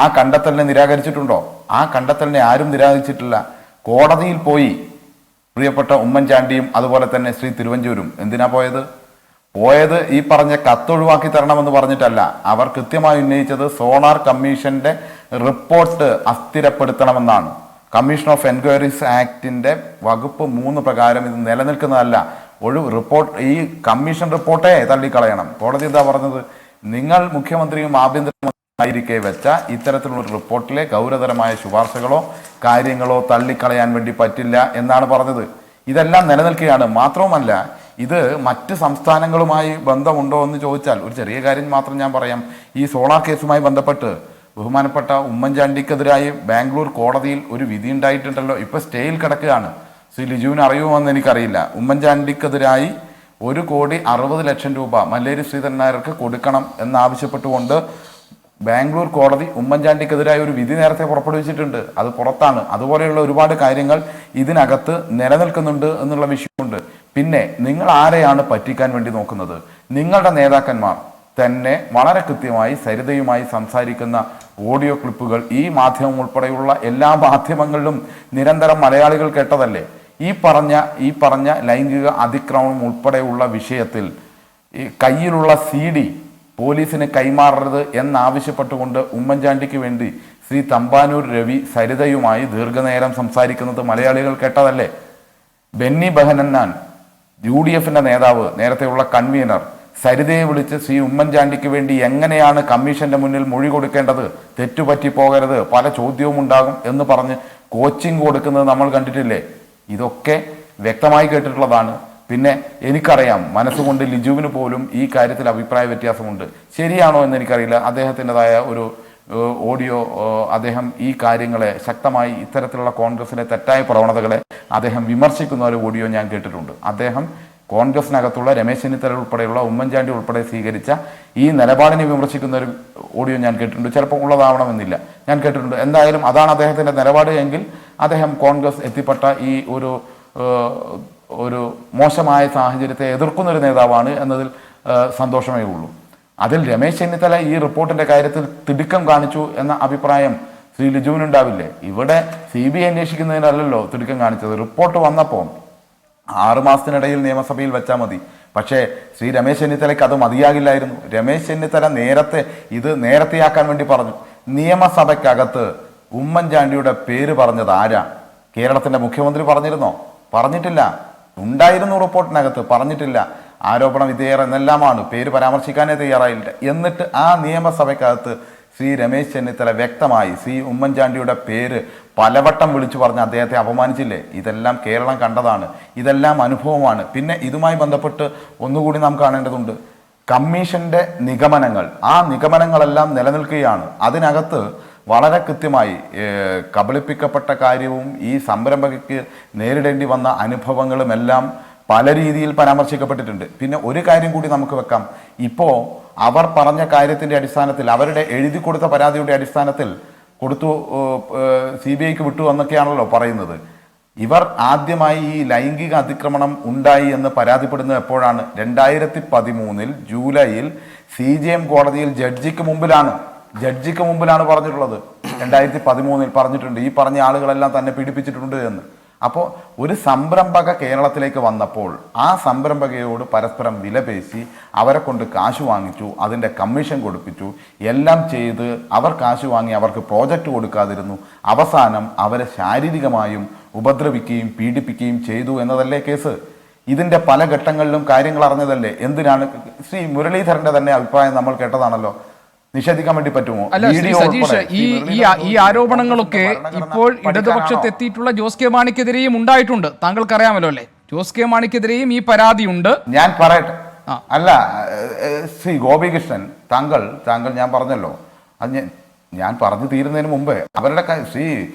Speaker 5: ആ കണ്ടെത്തലിനെ നിരാകരിച്ചിട്ടുണ്ടോ? ആ കണ്ടെത്തലിനെ ആരും നിരാകരിച്ചിട്ടില്ല. കോടതിയിൽ പോയി പ്രിയപ്പെട്ട ഉമ്മൻചാണ്ടിയും അതുപോലെ തന്നെ ശ്രീ തിരുവഞ്ചൂരും എന്തിനാ പോയത് ഈ പറഞ്ഞ കത്തൊഴിവാക്കി തരണമെന്ന് പറഞ്ഞിട്ടല്ല. അവർ കൃത്യമായി ഉന്നയിച്ചത് സോളാർ കമ്മീഷന്റെ റിപ്പോർട്ട് അസ്ഥിരപ്പെടുത്തണമെന്നാണ്. കമ്മീഷൻ ഓഫ് എൻക്വയറീസ് ആക്ടിന്റെ വകുപ്പ് 3 പ്രകാരം ഇത് നിലനിൽക്കുന്നതല്ല. ഒരു റിപ്പോർട്ട്, ഈ കമ്മീഷൻ റിപ്പോർട്ടേ തള്ളിക്കളയണം. കോടതി എന്താ പറഞ്ഞത്? നിങ്ങൾ മുഖ്യമന്ത്രിയും ആഭ്യന്തരമന്ത്രിയുമായിരിക്കെ വെച്ച ഇത്തരത്തിലുള്ള റിപ്പോർട്ടിലെ ഗൗരവതരമായ ശുപാർശകളോ കാര്യങ്ങളോ തള്ളിക്കളയാൻ വേണ്ടി പറ്റില്ല എന്നാണ് പറഞ്ഞത്. ഇതെല്ലാം നിലനിൽക്കുകയാണ്. മാത്രവുമല്ല, ഇത് മറ്റ് സംസ്ഥാനങ്ങളുമായി ബന്ധമുണ്ടോ എന്ന് ചോദിച്ചാൽ ഒരു ചെറിയ കാര്യം മാത്രം ഞാൻ പറയാം. ഈ സോളാർ കേസുമായി ബന്ധപ്പെട്ട് ബഹുമാനപ്പെട്ട ഉമ്മൻചാണ്ടിക്കെതിരായി ബാംഗ്ലൂർ കോടതിയിൽ ഒരു വിധി ഉണ്ടായിട്ടുണ്ടല്ലോ. ഇപ്പൊ സ്റ്റേയിൽ കിടക്കുകയാണ്. ശ്രീ ലിജുവിന് അറിയുമോയെന്ന് എനിക്കറിയില്ല. ഉമ്മൻചാണ്ടിക്കെതിരായി 1,60,00,000 രൂപ മല്ലേരി ശ്രീധരൻ നായർക്ക് കൊടുക്കണം എന്നാവശ്യപ്പെട്ടുകൊണ്ട് ബാംഗ്ലൂർ കോടതി ഉമ്മൻചാണ്ടിക്കെതിരായ ഒരു വിധി നേരത്തെ പുറപ്പെടുവിച്ചിട്ടുണ്ട്. അത് പുറത്താണ്. അതുപോലെയുള്ള ഒരുപാട് കാര്യങ്ങൾ ഇതിനകത്ത് നിലനിൽക്കുന്നുണ്ട് എന്നുള്ള വിഷയമുണ്ട്. പിന്നെ നിങ്ങൾ ആരെയാണ് പറ്റിക്കാൻ വേണ്ടി നോക്കുന്നത്? നിങ്ങളുടെ നേതാക്കന്മാർ തന്നെ വളരെ കൃത്യമായി സരിതയുമായി സംസാരിക്കുന്ന ഓഡിയോ ക്ലിപ്പുകൾ ഈ മാധ്യമം ഉൾപ്പെടെയുള്ള എല്ലാ മാധ്യമങ്ങളിലും നിരന്തരം മലയാളികൾ കേട്ടതല്ലേ? ഈ പറഞ്ഞ ലൈംഗിക അതിക്രമം ഉൾപ്പെടെയുള്ള വിഷയത്തിൽ ഈ കയ്യിലുള്ള CD പോലീസിന് കൈമാറരുത് എന്നാവശ്യപ്പെട്ടുകൊണ്ട് ഉമ്മൻചാണ്ടിക്ക് വേണ്ടി ശ്രീ തമ്പാനൂർ രവി സരിതയുമായി ദീർഘനേരം സംസാരിക്കുന്നത് മലയാളികൾ കേട്ടതല്ലേ? ബെന്നി ബെഹനന്നാൻ UDFന്റെ നേതാവ്, നേരത്തെയുള്ള കൺവീനർ, സരിതയെ വിളിച്ച് ശ്രീ ഉമ്മൻചാണ്ടിക്ക് വേണ്ടി എങ്ങനെയാണ് കമ്മീഷന്റെ മുന്നിൽ മൊഴി കൊടുക്കേണ്ടത്, തെറ്റുപറ്റി പോകരുത്, പല ചോദ്യവും ഉണ്ടാകും എന്ന് പറഞ്ഞ് കോച്ചിങ് കൊടുക്കുന്നത് നമ്മൾ കണ്ടിട്ടില്ലേ? ഇതൊക്കെ വ്യക്തമായി കേട്ടിട്ടുള്ളതാണ്. പിന്നെ എനിക്കറിയാം, മനസ്സുകൊണ്ട് ലിജുവിന് പോലും ഈ കാര്യത്തിൽ അഭിപ്രായ വ്യത്യാസമുണ്ട്. ശരിയാണോ എന്ന് എനിക്കറിയില്ല. അദ്ദേഹത്തിൻ്റെതായ ഒരു ഓഡിയോ, അദ്ദേഹം ഈ കാര്യങ്ങളെ ശക്തമായി ഇത്തരത്തിലുള്ള കോൺഗ്രസിലെ തെറ്റായ പ്രവണതകളെ അദ്ദേഹം വിമർശിക്കുന്ന ഒരു ഓഡിയോ ഞാൻ കേട്ടിട്ടുണ്ട്. അദ്ദേഹം കോൺഗ്രസിനകത്തുള്ള രമേശ് ചെന്നിത്തല ഉൾപ്പെടെയുള്ള ഉമ്മൻചാണ്ടി ഉൾപ്പെടെ സ്വീകരിച്ച ഈ നിലപാടിനെ വിമർശിക്കുന്ന ഒരു ഓഡിയോ ഞാൻ കേട്ടിട്ടുണ്ട്. ചിലപ്പോൾ ഉള്ളതാവണമെന്നില്ല, ഞാൻ കേട്ടിട്ടുണ്ട്. എന്തായാലും അതാണ് അദ്ദേഹത്തിന്റെ നിലപാട് എങ്കിൽ അദ്ദേഹം കോൺഗ്രസ് എത്തിപ്പെട്ട ഈ ഒരു മോശമായ സാഹചര്യത്തെ എതിർക്കുന്ന ഒരു നേതാവാണ് എന്നതിൽ സന്തോഷമേ ഉള്ളൂ. അതിൽ രമേശ് ചെന്നിത്തല ഈ റിപ്പോർട്ടിന്റെ കാര്യത്തിൽ തിടുക്കം കാണിച്ചു എന്ന അഭിപ്രായം ശ്രീ ലിജുവിനുണ്ടാവില്ലേ? ഇവിടെ CBI അന്വേഷിക്കുന്നതിനല്ലല്ലോ തിടുക്കം കാണിച്ചത്. റിപ്പോർട്ട് വന്നപ്പോൾ 6 മാസത്തിനിടയിൽ നിയമസഭയിൽ വെച്ചാൽ മതി. പക്ഷേ ശ്രീ രമേശ് ചെന്നിത്തലയ്ക്ക് അത് മതിയാകില്ലായിരുന്നു. രമേശ് ചെന്നിത്തല നേരത്തെയാക്കാൻ വേണ്ടി പറഞ്ഞു. നിയമസഭയ്ക്കകത്ത് ഉമ്മൻചാണ്ടിയുടെ പേര് പറഞ്ഞത് ആരാ? കേരളത്തിന്റെ മുഖ്യമന്ത്രി പറഞ്ഞിരുന്നോ? പറഞ്ഞിട്ടില്ല. ഉണ്ടായിരുന്നു റിപ്പോർട്ടിനകത്ത്, പറഞ്ഞിട്ടില്ല. ആരോപണ വിധേയർ എന്നെല്ലാമാണ്, പേര് പരാമർശിക്കാനേ തയ്യാറായില്ല. എന്നിട്ട് ആ നിയമസഭയ്ക്കകത്ത് ശ്രീ രമേശ് ചെന്നിത്തല വ്യക്തമായി ശ്രീ ഉമ്മൻചാണ്ടിയുടെ പേര് പലവട്ടം വിളിച്ചു പറഞ്ഞ് അദ്ദേഹത്തെ അപമാനിച്ചില്ലേ? ഇതെല്ലാം കേരളം കണ്ടതാണ്, ഇതെല്ലാം അനുഭവമാണ്. പിന്നെ ഇതുമായി ബന്ധപ്പെട്ട് ഒന്നുകൂടി നാം കാണേണ്ടതുണ്ട്. കമ്മീഷന്റെ നിഗമനങ്ങൾ, ആ നിഗമനങ്ങളെല്ലാം നിലനിൽക്കുകയാണ്. അതിനകത്ത് വളരെ കൃത്യമായി കബളിപ്പിക്കപ്പെട്ട കാര്യവും ഈ സംരംഭകയ്ക്ക് നേരിടേണ്ടി വന്ന അനുഭവങ്ങളും എല്ലാം പല രീതിയിൽ പരാമർശിക്കപ്പെട്ടിട്ടുണ്ട്. പിന്നെ ഒരു കാര്യം കൂടി നമുക്ക് വെക്കാം. ഇപ്പോൾ അവർ പറഞ്ഞ കാര്യത്തിൻ്റെ അടിസ്ഥാനത്തിൽ, അവരുടെ എഴുതി കൊടുത്ത പരാതിയുടെ അടിസ്ഥാനത്തിൽ കൊടുത്തു, CBIക്ക് വിട്ടു എന്നൊക്കെയാണല്ലോ പറയുന്നത്. ഇവർ ആദ്യമായി ഈ ലൈംഗിക അതിക്രമണം ഉണ്ടായി എന്ന് പരാതിപ്പെടുന്നത് എപ്പോഴാണ്? 2013 ജൂലൈയിൽ CJM കോടതിയിൽ ജഡ്ജിക്ക് മുമ്പിലാണ് പറഞ്ഞിട്ടുള്ളത്. 2013 പറഞ്ഞിട്ടുണ്ട് ഈ പറഞ്ഞ ആളുകളെല്ലാം തന്നെ പീഡിപ്പിച്ചിട്ടുണ്ട് എന്ന്. അപ്പോൾ ഒരു സംരംഭക കേരളത്തിലേക്ക് വന്നപ്പോൾ ആ സംരംഭകയോട് പരസ്പരം വിലപേശി അവരെ കൊണ്ട് കാശ് വാങ്ങിച്ചു, അതിൻ്റെ കമ്മീഷൻ കൊടുപ്പിച്ചു, എല്ലാം ചെയ്ത് അവർ കാശ് വാങ്ങി അവർക്ക് പ്രോജക്റ്റ് കൊടുക്കാതിരുന്നു. അവസാനം അവരെ ശാരീരികമായും ഉപദ്രവിക്കുകയും പീഡിപ്പിക്കുകയും ചെയ്തു എന്നതല്ലേ കേസ്? ഇതിൻ്റെ പല ഘട്ടങ്ങളിലും കാര്യങ്ങൾ അറിഞ്ഞതല്ലേ? എന്തിനാണ്? ശ്രീ മുരളീധരൻ്റെ തന്നെ അഭിപ്രായം നമ്മൾ കേട്ടതാണല്ലോ. നിഷേധിക്കാൻ വേണ്ടി പറ്റുമോ?
Speaker 2: അല്ല ശ്രീ സജീഷ്, ഈ ആരോപണങ്ങളൊക്കെ ഇപ്പോൾ ഇടതുപക്ഷത്ത് എത്തിയിട്ടുള്ള ജോസ് കെ മാണിക്കെതിരെയും ഉണ്ടായിട്ടുണ്ട്. താങ്കൾക്കറിയാമല്ലോ അല്ലേ? ജോസ് കെ മാണിക്കെതിരെയും ഈ പരാതിയുണ്ട്.
Speaker 5: ഞാൻ പറയട്ടെ. അല്ല ശ്രീ ഗോപികൃഷ്ണൻ, താങ്കൾ ഞാൻ പറഞ്ഞല്ലോ, അത് ഞാൻ പറഞ്ഞു തീരുന്നതിന് മുമ്പേ അവരുടെ ശ്രീ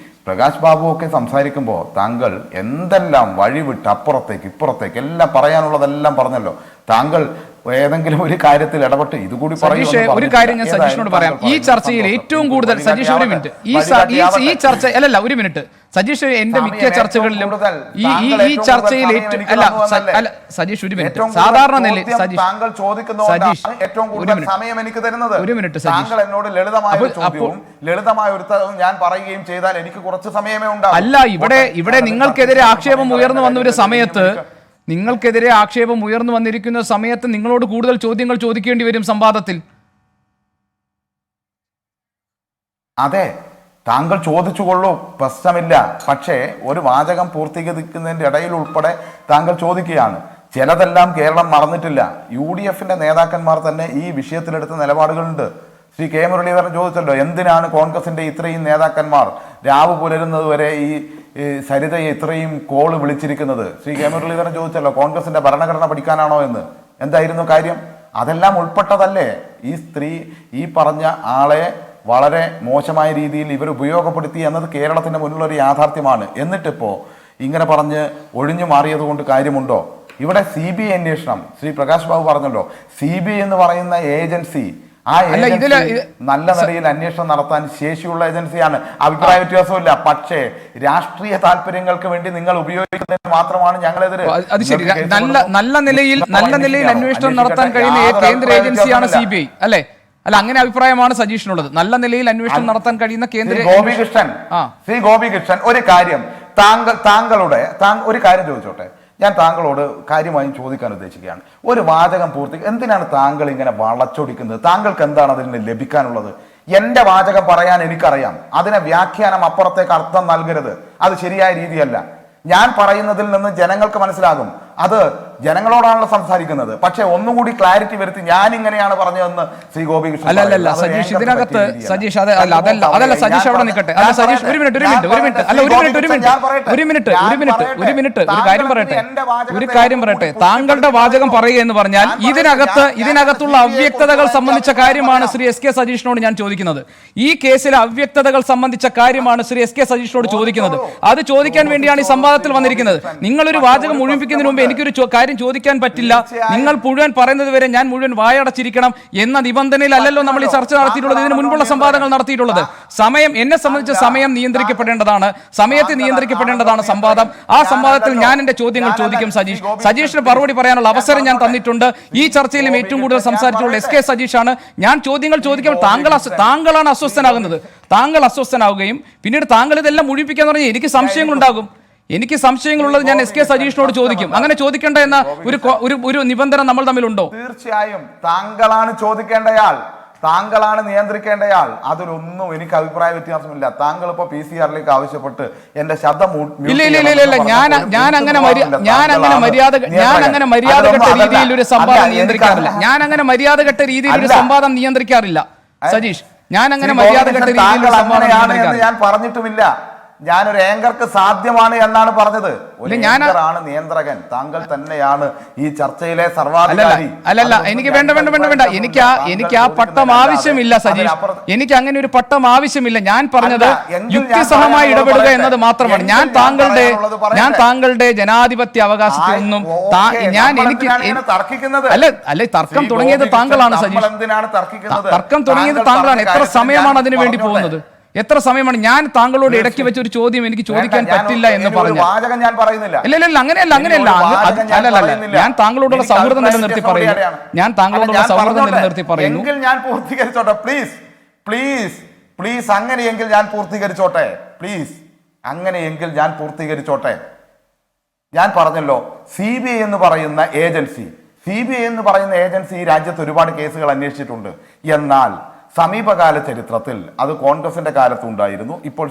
Speaker 5: പ്രകാശ് ബാബു ഒക്കെ സംസാരിക്കുമ്പോൾ താങ്കൾ എന്തെല്ലാം വഴിവിട്ട് അപ്പുറത്തേക്ക് ഇപ്പുറത്തേക്ക് എല്ലാം പറയാനുള്ളതെല്ലാം പറഞ്ഞല്ലോ. താങ്കൾ ഏതെങ്കിലും ഒരു കാര്യത്തിൽ ഇടപെട്ട് ഇതുകൂടി
Speaker 2: ഒരു കാര്യം ഞാൻ സജീഷിനോട് പറയാം. ഈ ചർച്ചയിൽ ഏറ്റവും കൂടുതൽ സജീഷ് ഒരു മിനിറ്റ് ഈ ചർച്ച അല്ലല്ല ഒരു മിനിറ്റ് സജീഷ്, എന്റെ മിക്ക ചർച്ചകളിലും ഈ ചർച്ചയിൽ അല്ല സജീഷ് ഒരു മിനിറ്റ്, സാധാരണ നിലയിൽ
Speaker 5: താങ്കൾ ചോദിക്കുന്നതുകൊണ്ടാണ് ഏറ്റവും കൂടുതൽ സമയം എനിക്ക് തരുന്നത്.
Speaker 2: ഒരു മിനിറ്റ്
Speaker 5: താങ്കൾ എന്നോട് ലളിതമായ ഒരു ഞാൻ പറയുകയും ചെയ്താൽ എനിക്ക് കുറച്ച് സമയമേ ഉണ്ടാവും.
Speaker 2: അല്ല, ഇവിടെ നിങ്ങൾക്കെതിരെ ആക്ഷേപം ഉയർന്നു വന്ന ഒരു സമയത്ത്, നിങ്ങൾക്കെതിരെ ആക്ഷേപം ഉയർന്നു വന്നിരിക്കുന്ന സമയത്ത് നിങ്ങളോട് കൂടുതൽ ചോദ്യങ്ങൾ ചോദിക്കേണ്ടി വരും സംവാദത്തിൽ.
Speaker 5: അതെ, താങ്കൾ ചോദിച്ചുകൊള്ളൂ, പ്രശ്നമില്ല. പക്ഷേ ഒരു വാചകം പൂർത്തീകരിക്കുന്നതിൻ്റെ ഇടയിൽ ഉൾപ്പെടെ താങ്കൾ ചോദിക്കുകയാണ്. ചിലതെല്ലാം കേരളം മറന്നിട്ടില്ല. UDFന്റെ നേതാക്കന്മാർ തന്നെ ഈ വിഷയത്തിലെടുത്ത നിലപാടുകളുണ്ട്. ശ്രീ K മുരളീധരൻ ചോദിച്ചല്ലോ, എന്തിനാണ് കോൺഗ്രസിന്റെ ഇത്രയും നേതാക്കന്മാർ രാവ് പുലരുന്നത് വരെ ഈ സരിതയെ ഇത്രയും കോള് വിളിച്ചിരിക്കുന്നത്? ശ്രീ K മുരളീധരൻ ചോദിച്ചല്ലോ, കോൺഗ്രസിന്റെ ഭരണഘടന പഠിക്കാനാണോ എന്ന്. എന്തായിരുന്നു കാര്യം? അതെല്ലാം ഉൾപ്പെട്ടതല്ലേ? ഈ സ്ത്രീ ഈ പറഞ്ഞ ആളെ വളരെ മോശമായ രീതിയിൽ ഇവർ ഉപയോഗപ്പെടുത്തി എന്നത് കേരളത്തിന്റെ മുന്നിലൊരു യാഥാർത്ഥ്യമാണ്. എന്നിട്ടിപ്പോൾ ഇങ്ങനെ പറഞ്ഞ് ഒഴിഞ്ഞു മാറിയത് കൊണ്ട് കാര്യമുണ്ടോ? ഇവിടെ CBI അന്വേഷണം, ശ്രീ പ്രകാശ് ബാബു പറഞ്ഞല്ലോ, CBI എന്ന് പറയുന്ന ഏജൻസി, ആ നല്ല നിലയിൽ അന്വേഷണം നടത്താൻ ശേഷിയുള്ള ഏജൻസിയാണ്. അഭിപ്രായ വ്യത്യാസമില്ല. പക്ഷേ രാഷ്ട്രീയ താല്പര്യങ്ങൾക്ക് വേണ്ടി നിങ്ങൾ ഉപയോഗിക്കുന്നതിന് മാത്രമാണ് ഞങ്ങളെതിരെ.
Speaker 2: അത് ശരി, നല്ല നിലയിൽ അന്വേഷണം നടത്താൻ കഴിയുന്ന കേന്ദ്ര ഏജൻസിയാണ് CBI അല്ലെ? അല്ല, അങ്ങനെ അഭിപ്രായമാണ് സജീഷിനുള്ളത്. നല്ല നിലയിൽ അന്വേഷണം നടത്താൻ കഴിയുന്ന കേന്ദ്ര
Speaker 5: ശ്രീ ഗോപികൃഷ്ണൻ ഒരു കാര്യം താങ്കളുടെ ഒരു കാര്യം ചോദിച്ചോട്ടെ. ഞാൻ താങ്കളോട് കാര്യമായും ചോദിക്കാൻ ഉദ്ദേശിക്കുകയാണ്. ഒരു വാചകം എന്തിനാണ് താങ്കൾ ഇങ്ങനെ വളച്ചൊടിക്കുന്നത്? താങ്കൾക്ക് എന്താണ് അതിൽ നിന്ന് ലഭിക്കാനുള്ളത്? എന്റെ വാചകം പറയാൻ എനിക്കറിയാം. അതിനെ വ്യാഖ്യാനം അപ്പുറത്തേക്ക് അർത്ഥം നൽകരുത്. അത് ശരിയായ രീതിയല്ല. ഞാൻ പറയുന്നതിൽ നിന്ന് ജനങ്ങൾക്ക് മനസ്സിലാകും. അത് ജനങ്ങളോടാണല്ലോ സംസാരിക്കുന്നത്. പക്ഷെ ഒന്നുകൂടി ക്ലാരിറ്റി വരുത്തി ഞാൻ ഇങ്ങനെയാണ് പറഞ്ഞതെന്ന് ശ്രീ ഗോപികൃഷ്ണൻ.
Speaker 2: അല്ല സജീഷ്, ഇതിനകത്ത് സജീഷ് അതല്ല സജീഷ് അവിടെ നിൽക്കട്ടെ. അല്ല സജീഷ് ഒരു മിനിറ്റ് ഒരു കാര്യം പറയട്ടെ. താങ്കളുടെ വാചകം പറയുക എന്ന് പറഞ്ഞാൽ ഇതിനകത്തുള്ള അവ്യക്തതകൾ സംബന്ധിച്ച കാര്യമാണ് ശ്രീ SK സജീഷിനോട് ഞാൻ ചോദിക്കുന്നത്. ഈ കേസിലെ അവ്യക്തതകൾ സംബന്ധിച്ച കാര്യമാണ് ശ്രീ SK സജീഷിനോട് ചോദിക്കുന്നത്. അത് ചോദിക്കാൻ വേണ്ടിയാണ് ഈ സംവാദത്തിൽ വന്നിരിക്കുന്നത്. നിങ്ങളൊരു വാചകം മുഴുമിപ്പിക്കുന്നതിന് മുമ്പ് എനിക്കൊരു കാര്യം ചോദിക്കാൻ പറ്റില്ല. നിങ്ങൾ മുഴുവൻ പറയുന്നത് വരെ ഞാൻ മുഴുവൻ വായടച്ചിരിക്കണം എന്ന നിബന്ധനയിലല്ലല്ലോ നമ്മൾ ഈ ചർച്ച നടത്തിയിട്ടുള്ളത്. ഇതിന് മുൻപുള്ള സംവാദങ്ങൾ നടത്തിയിട്ടുള്ളത്. എന്നെ സംബന്ധിച്ച സമയം നിയന്ത്രിക്കപ്പെടേണ്ടതാണ്. സമയത്ത് നിയന്ത്രിക്കപ്പെടേണ്ടതാണ് സംവാദം. ആ സംവാദത്തിൽ ഞാൻ എന്റെ ചോദ്യങ്ങൾ ചോദിക്കും. സജീഷിന് മറുപടി പറയാനുള്ള അവസരം ഞാൻ തന്നിട്ടുണ്ട്. ഈ ചർച്ചയിലും ഏറ്റവും കൂടുതൽ സംസാരിച്ചുള്ള SK സജീഷാണ്. ഞാൻ ചോദ്യങ്ങൾ ചോദിക്കുമ്പോൾ താങ്കളാണ് അസ്വസ്ഥനാകുന്നത്. താങ്കൾ അസ്വസ്ഥനാവുകയും പിന്നീട് താങ്കൾ ഇതെല്ലാം മുഴുമിപ്പിക്കാന്ന് പറഞ്ഞാൽ എനിക്ക് സംശയങ്ങളുണ്ടാകും. എനിക്ക് സംശയങ്ങളുള്ളത് ഞാൻ SK സജീഷിനോട് ചോദിക്കും. അങ്ങനെ ചോദിക്കേണ്ട എന്ന ഒരു നിബന്ധന നമ്മൾ തമ്മിലുണ്ടോ?
Speaker 5: തീർച്ചയായും താങ്കളാണ് ചോദിക്കേണ്ടയാൾ, താങ്കളാണ് നിയന്ത്രിക്കേണ്ടയാൾ. അതിലൊന്നും എനിക്ക് അഭിപ്രായ വ്യത്യാസമില്ല. താങ്കൾ ഇപ്പൊ PCR ആവശ്യപ്പെട്ട് എന്റെ ശബ്ദം
Speaker 2: ഇല്ല ഞാൻ അങ്ങനെ മര്യാദഘട്ട രീതിയിൽ ഒരു സംവാദം നിയന്ത്രിക്കാറില്ല. സജീഷ്, ഞാൻ അങ്ങനെ മര്യാദഘട്ട രീതിയിൽ
Speaker 5: ഞാൻ പറഞ്ഞിട്ടുമില്ല. ഞാനൊരു ആങ്കർക്ക് സാധ്യമാണ് എന്നാണ് പറഞ്ഞത്. ഒരു
Speaker 2: ഞാൻ
Speaker 5: ആങ്കറാണ് നിയന്ത്രകൻ. താങ്കൾ തന്നെയാണ് ഈ ചർച്ചയിലെ സർവാധികാരി.
Speaker 2: അല്ലല്ല, എനിക്ക് വേണ്ട. എനിക്ക് ആ പട്ടം ആവശ്യമില്ല സജീഷ്. എനിക്ക് അങ്ങനെ ഒരു പട്ടം ആവശ്യമില്ല. ഞാൻ പറഞ്ഞത് യുക്തിസഹമായി ഇടപെടുക എന്നത് മാത്രമാണ്. ഞാൻ താങ്കളുടെ ജനാധിപത്യ അവകാശത്തെ ഒന്നും
Speaker 5: തർക്കിക്കുന്നത്
Speaker 2: അല്ല തർക്കം തുടങ്ങിയത് താങ്കളാണ് സജീഷ്. തർക്കം തുടങ്ങിയത് താങ്കളാണ്. എത്ര സമയമാണ് അതിനു വേണ്ടി പോകുന്നത്? എത്ര സമയമാണ്? ഞാൻ താങ്കളോട് ഇടയ്ക്ക് വെച്ച ഒരു ചോദ്യം എനിക്ക് ചോദിക്കാൻ പറ്റില്ല എന്ന് പറഞ്ഞു.
Speaker 5: ഞാൻ പറയുന്നില്ല.
Speaker 2: ഇല്ല അങ്ങനെയല്ല. ഞാൻ താങ്കളോടുള്ള സൗഹൃദം നിലനിർത്തി പറയുന്നു.
Speaker 5: എങ്കിൽ ഞാൻ പൂർത്തീകരിച്ചോട്ടെ. പ്ലീസ് അങ്ങനെയെങ്കിൽ ഞാൻ പൂർത്തീകരിച്ചോട്ടെ. ഞാൻ പറഞ്ഞല്ലോ, CBI എന്ന് പറയുന്ന ഏജൻസി ഈ രാജ്യത്ത് ഒരുപാട് കേസുകൾ അന്വേഷിച്ചിട്ടുണ്ട്. എന്നാൽ സമീപകാല ചരിത്രത്തിൽ അത് കോൺഗ്രസിന്റെ കാലത്തുണ്ടായിരുന്നു, ഇപ്പോൾ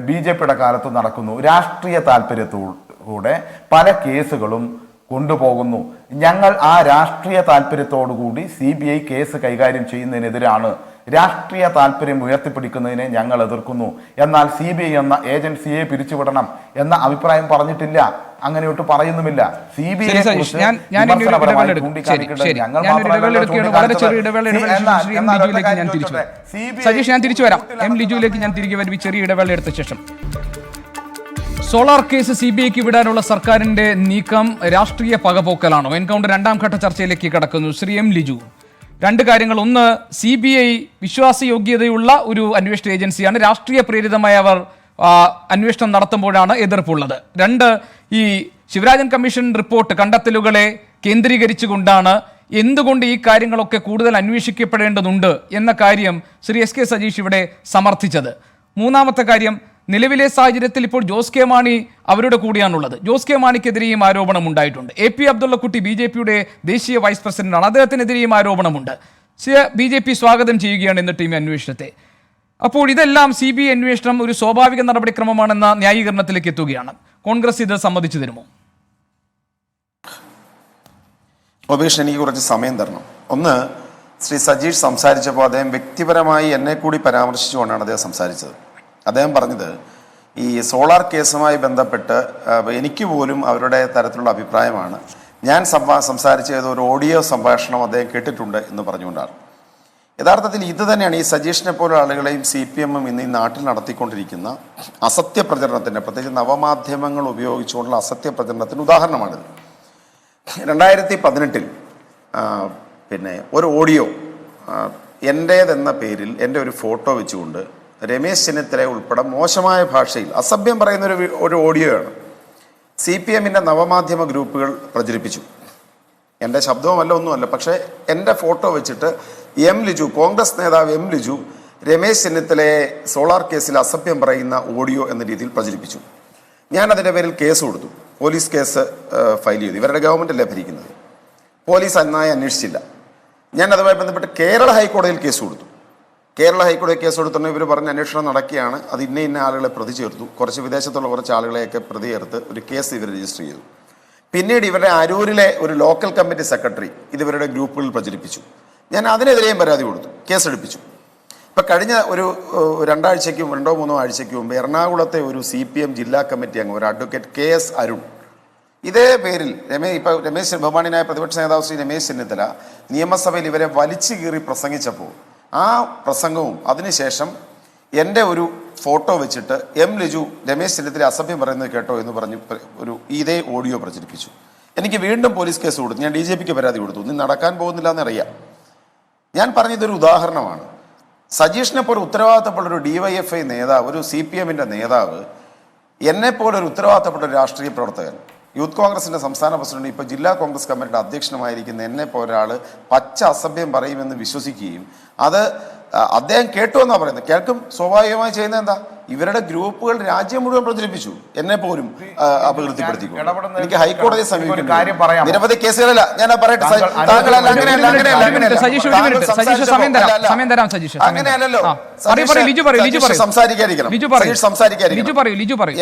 Speaker 5: BJPയുടെ കാലത്ത് നടക്കുന്നു. രാഷ്ട്രീയ താല്പര്യത്തോടെ പല കേസുകളും കൊണ്ടുപോകുന്നു. ഞങ്ങൾ ആ രാഷ്ട്രീയ താല്പര്യത്തോടുകൂടി CBI കേസ് കൈകാര്യം ചെയ്യുന്നതിനെതിരാണ്. രാഷ്ട്രീയ താല്പര്യം ഉയർത്തിപ്പിടിക്കുന്നതിനെ ഞങ്ങൾ എതിർക്കുന്നു. എന്നാൽ CBI എന്ന ഏജൻസിയെ പിരിച്ചുവിടണം എന്ന അഭിപ്രായം പറഞ്ഞിട്ടില്ല, അങ്ങനെയൊട്ട് പറയുന്നുമില്ല.
Speaker 2: സജീഷ്, ഞാൻ തിരിച്ചു വരാം. ലിജുവിലേക്ക് ഞാൻ തിരികെ വരും. ചെറിയ ഇടവേള എടുത്ത ശേഷം സോളാർ കേസ് CBIക്ക് വിടാനുള്ള സർക്കാരിന്റെ നീക്കം രാഷ്ട്രീയ പകപോക്കലാണോ? എൻകൗണ്ടർ രണ്ടാം ഘട്ട ചർച്ചയിലേക്ക് കടക്കുന്നു. ശ്രീ ലിജു, രണ്ട് കാര്യങ്ങൾ. ഒന്ന്, CBI വിശ്വാസയോഗ്യതയുള്ള ഒരു അന്വേഷണ ഏജൻസിയാണ്. രാഷ്ട്രീയ പ്രേരിതമായി അവർ അന്വേഷണം നടത്തുമ്പോഴാണ് എതിർപ്പുള്ളത്. രണ്ട്, ഈ ശിവരാജൻ കമ്മീഷൻ റിപ്പോർട്ട് കണ്ടെത്തലുകളെ കേന്ദ്രീകരിച്ചുകൊണ്ടാണ് എന്തുകൊണ്ട് ഈ കാര്യങ്ങളൊക്കെ കൂടുതൽ അന്വേഷിക്കപ്പെടേണ്ടതുണ്ട് എന്ന കാര്യം ശ്രീ SK സജീഷ് ഇവിടെ സമർത്ഥിച്ചത്. മൂന്നാമത്തെ കാര്യം, നിലവിലെ സാഹചര്യത്തിൽ ഇപ്പോൾ ജോസ് കെ മാണി അവരുടെ കൂടിയാണുള്ളത്. ജോസ് കെ മാണിക്കെതിരെയും ആരോപണം ഉണ്ടായിട്ടുണ്ട്. AP അബ്ദുള്ളക്കുട്ടി BJPയുടെ ദേശീയ വൈസ് പ്രസിഡന്റാണ്, അദ്ദേഹത്തിനെതിരെയും ആരോപണമുണ്ട്. BJP സ്വാഗതം ചെയ്യുകയാണ് എന്നിട്ട് ഈ അന്വേഷണത്തെ. അപ്പോൾ ഇതെല്ലാം CBI അന്വേഷണം ഒരു സ്വാഭാവിക നടപടിക്രമമാണെന്ന ന്യായീകരണത്തിലേക്ക് എത്തുകയാണ്. കോൺഗ്രസ് ഇത് സമ്മതിച്ചു തരുമോ?
Speaker 6: ഒബീഷ്, എനിക്ക് കുറച്ച് സമയം തരണം. ഒന്ന്, ശ്രീ സജീഷ് സംസാരിച്ചപ്പോൾ അദ്ദേഹം വ്യക്തിപരമായി എന്നെ കൂടി പരാമർശിച്ചുകൊണ്ടാണ് അദ്ദേഹം സംസാരിച്ചത്. അദ്ദേഹം പറഞ്ഞത് ഈ സോളാർ കേസുമായി ബന്ധപ്പെട്ട് എനിക്ക് പോലും അവരുടെ തരത്തിലുള്ള അഭിപ്രായമാണ്. ഞാൻ സംസാരിച്ച ഒരു ഓഡിയോ സംഭാഷണം അദ്ദേഹം കേട്ടിട്ടുണ്ട് എന്ന് പറഞ്ഞുകൊണ്ടാണ്. യഥാർത്ഥത്തിൽ ഇത് തന്നെയാണ് ഈ സജീഷിനെ പോലെ ആളുകളെയും CPM ഇന്ന് ഈ നാട്ടിൽ നടത്തിക്കൊണ്ടിരിക്കുന്ന അസത്യ പ്രചരണത്തിൻ്റെ, പ്രത്യേകിച്ച് നവമാധ്യമങ്ങൾ ഉപയോഗിച്ചുകൊണ്ടുള്ള അസത്യ പ്രചരണത്തിന് ഉദാഹരണമാണിത്. 2018 ഒരു ഓഡിയോ എൻ്റേതെന്ന പേരിൽ എൻ്റെ ഒരു ഫോട്ടോ വെച്ചുകൊണ്ട് രമേശ് ചെന്നിത്തല ഉൾപ്പെടെ മോശമായ ഭാഷയിൽ അസഭ്യം പറയുന്ന ഒരു ഓഡിയോയാണ് CPMൻ്റെ നവമാധ്യമ ഗ്രൂപ്പുകൾ പ്രചരിപ്പിച്ചു. എൻ്റെ ശബ്ദവുമല്ല, ഒന്നുമല്ല, പക്ഷേ എൻ്റെ ഫോട്ടോ വെച്ചിട്ട് ലിജു, കോൺഗ്രസ് നേതാവ് ലിജു രമേശ് ചെന്നിത്തലയെ സോളാർ കേസിൽ അസഭ്യം പറയുന്ന ഓഡിയോ എന്ന രീതിയിൽ പ്രചരിപ്പിച്ചു. ഞാൻ അതിൻ്റെ പേരിൽ കേസ് കൊടുത്തു. പോലീസ് കേസ് ഫയൽ ചെയ്തു. ഇവരുടെ ഗവൺമെൻറ്റല്ലേ ഭരിക്കുന്നത്. പോലീസ് നന്നായി അന്വേഷിച്ചില്ല. ഞാൻ അതുമായി ബന്ധപ്പെട്ട് കേരള ഹൈക്കോടതിയിൽ കേസ് കൊടുത്തു. കേരള ഹൈക്കോടതി കേസ് കൊടുത്തുകൊണ്ട് ഇവർ പറഞ്ഞ അന്വേഷണം നടക്കുകയാണ്, അത് ഇന്ന ആളുകളെ പ്രതി ചേർത്തു, കുറച്ച് വിദേശത്തുള്ള കുറച്ച് ആളുകളെയൊക്കെ പ്രതി ചേർത്ത് ഒരു കേസ് ഇവർ രജിസ്റ്റർ ചെയ്തു. പിന്നീട് ഇവരുടെ അരൂരിലെ ഒരു ലോക്കൽ കമ്മിറ്റി സെക്രട്ടറി ഇവരുടെ ഗ്രൂപ്പുകളിൽ പ്രചരിപ്പിച്ചു. ഞാൻ അതിനെതിരെയും പരാതി കൊടുത്തു, കേസെടുപ്പിച്ചു. ഇപ്പം കഴിഞ്ഞ ഒരു 2 ആഴ്ചയ്ക്കും 2-3 ആഴ്ചയ്ക്ക് മുമ്പ് എറണാകുളത്തെ ഒരു CPM ജില്ലാ കമ്മിറ്റി അംഗം, ഒരു അഡ്വക്കേറ്റ് KS അരുൺ, ഇതേ പേരിൽ രമേശ് ബഹുമാന്യനായ പ്രതിപക്ഷ നേതാവ് ശ്രീ രമേശ് ചെന്നിത്തല നിയമസഭയിൽ ഇവരെ വലിച്ചു കീറി പ്രസംഗിച്ചപ്പോൾ ആ പ്രസംഗവും അതിനുശേഷം എൻ്റെ ഒരു ഫോട്ടോ വെച്ചിട്ട് ലിജു രമേശ് ചെന്നിത്തല അസഭ്യം പറയുന്നത് കേട്ടോ എന്ന് പറഞ്ഞ് ഇതേ ഓഡിയോ പ്രചരിപ്പിച്ചു. എനിക്ക് വീണ്ടും പോലീസ് കേസ് കൊടുത്തു. ഞാൻ DGPക്ക് പരാതി കൊടുത്തു. ഇന്ന് നടക്കാൻ പോകുന്നില്ല എന്നറിയാം. ഞാൻ പറഞ്ഞതൊരു ഉദാഹരണമാണ്. സജീഷിനെ പോലെ ഉത്തരവാദിത്തപ്പെട്ട ഒരു DYFI നേതാവ്, ഒരു CPMൻ്റെ നേതാവ്, എന്നെപ്പോലെ ഒരു ഉത്തരവാദിത്തപ്പെട്ട ഒരു രാഷ്ട്രീയ പ്രവർത്തകൻ, യൂത്ത് കോൺഗ്രസിൻ്റെ സംസ്ഥാന പ്രസിഡന്റ്, ഇപ്പോൾ ജില്ലാ കോൺഗ്രസ് കമ്മിറ്റിയുടെ അധ്യക്ഷനുമായിരിക്കുന്ന എന്നെപ്പോലെ ഒരാൾ പച്ച അസഭ്യം പറയുമെന്ന് വിശ്വസിക്കുകയും അത് അദ്ദേഹം കേട്ടു എന്നാണ് പറയുന്നത്. കേൾക്കും, സ്വാഭാവികമായി ചെയ്യുന്നത് എന്താ? ഇവരുടെ ഗ്രൂപ്പുകൾ രാജ്യം മുഴുവൻ പ്രചരിപ്പിച്ചു, എന്നെ പോലും അപകീർത്തിപ്പെടുത്തി. എനിക്ക് ഹൈക്കോടതിയെ സമീപിക്കുന്നു. നിരവധി കേസുകളല്ല, ഞാൻ പറയട്ടെ. അങ്ങനെയല്ലല്ലോ സംസാരിക്കാതിരിക്കണം.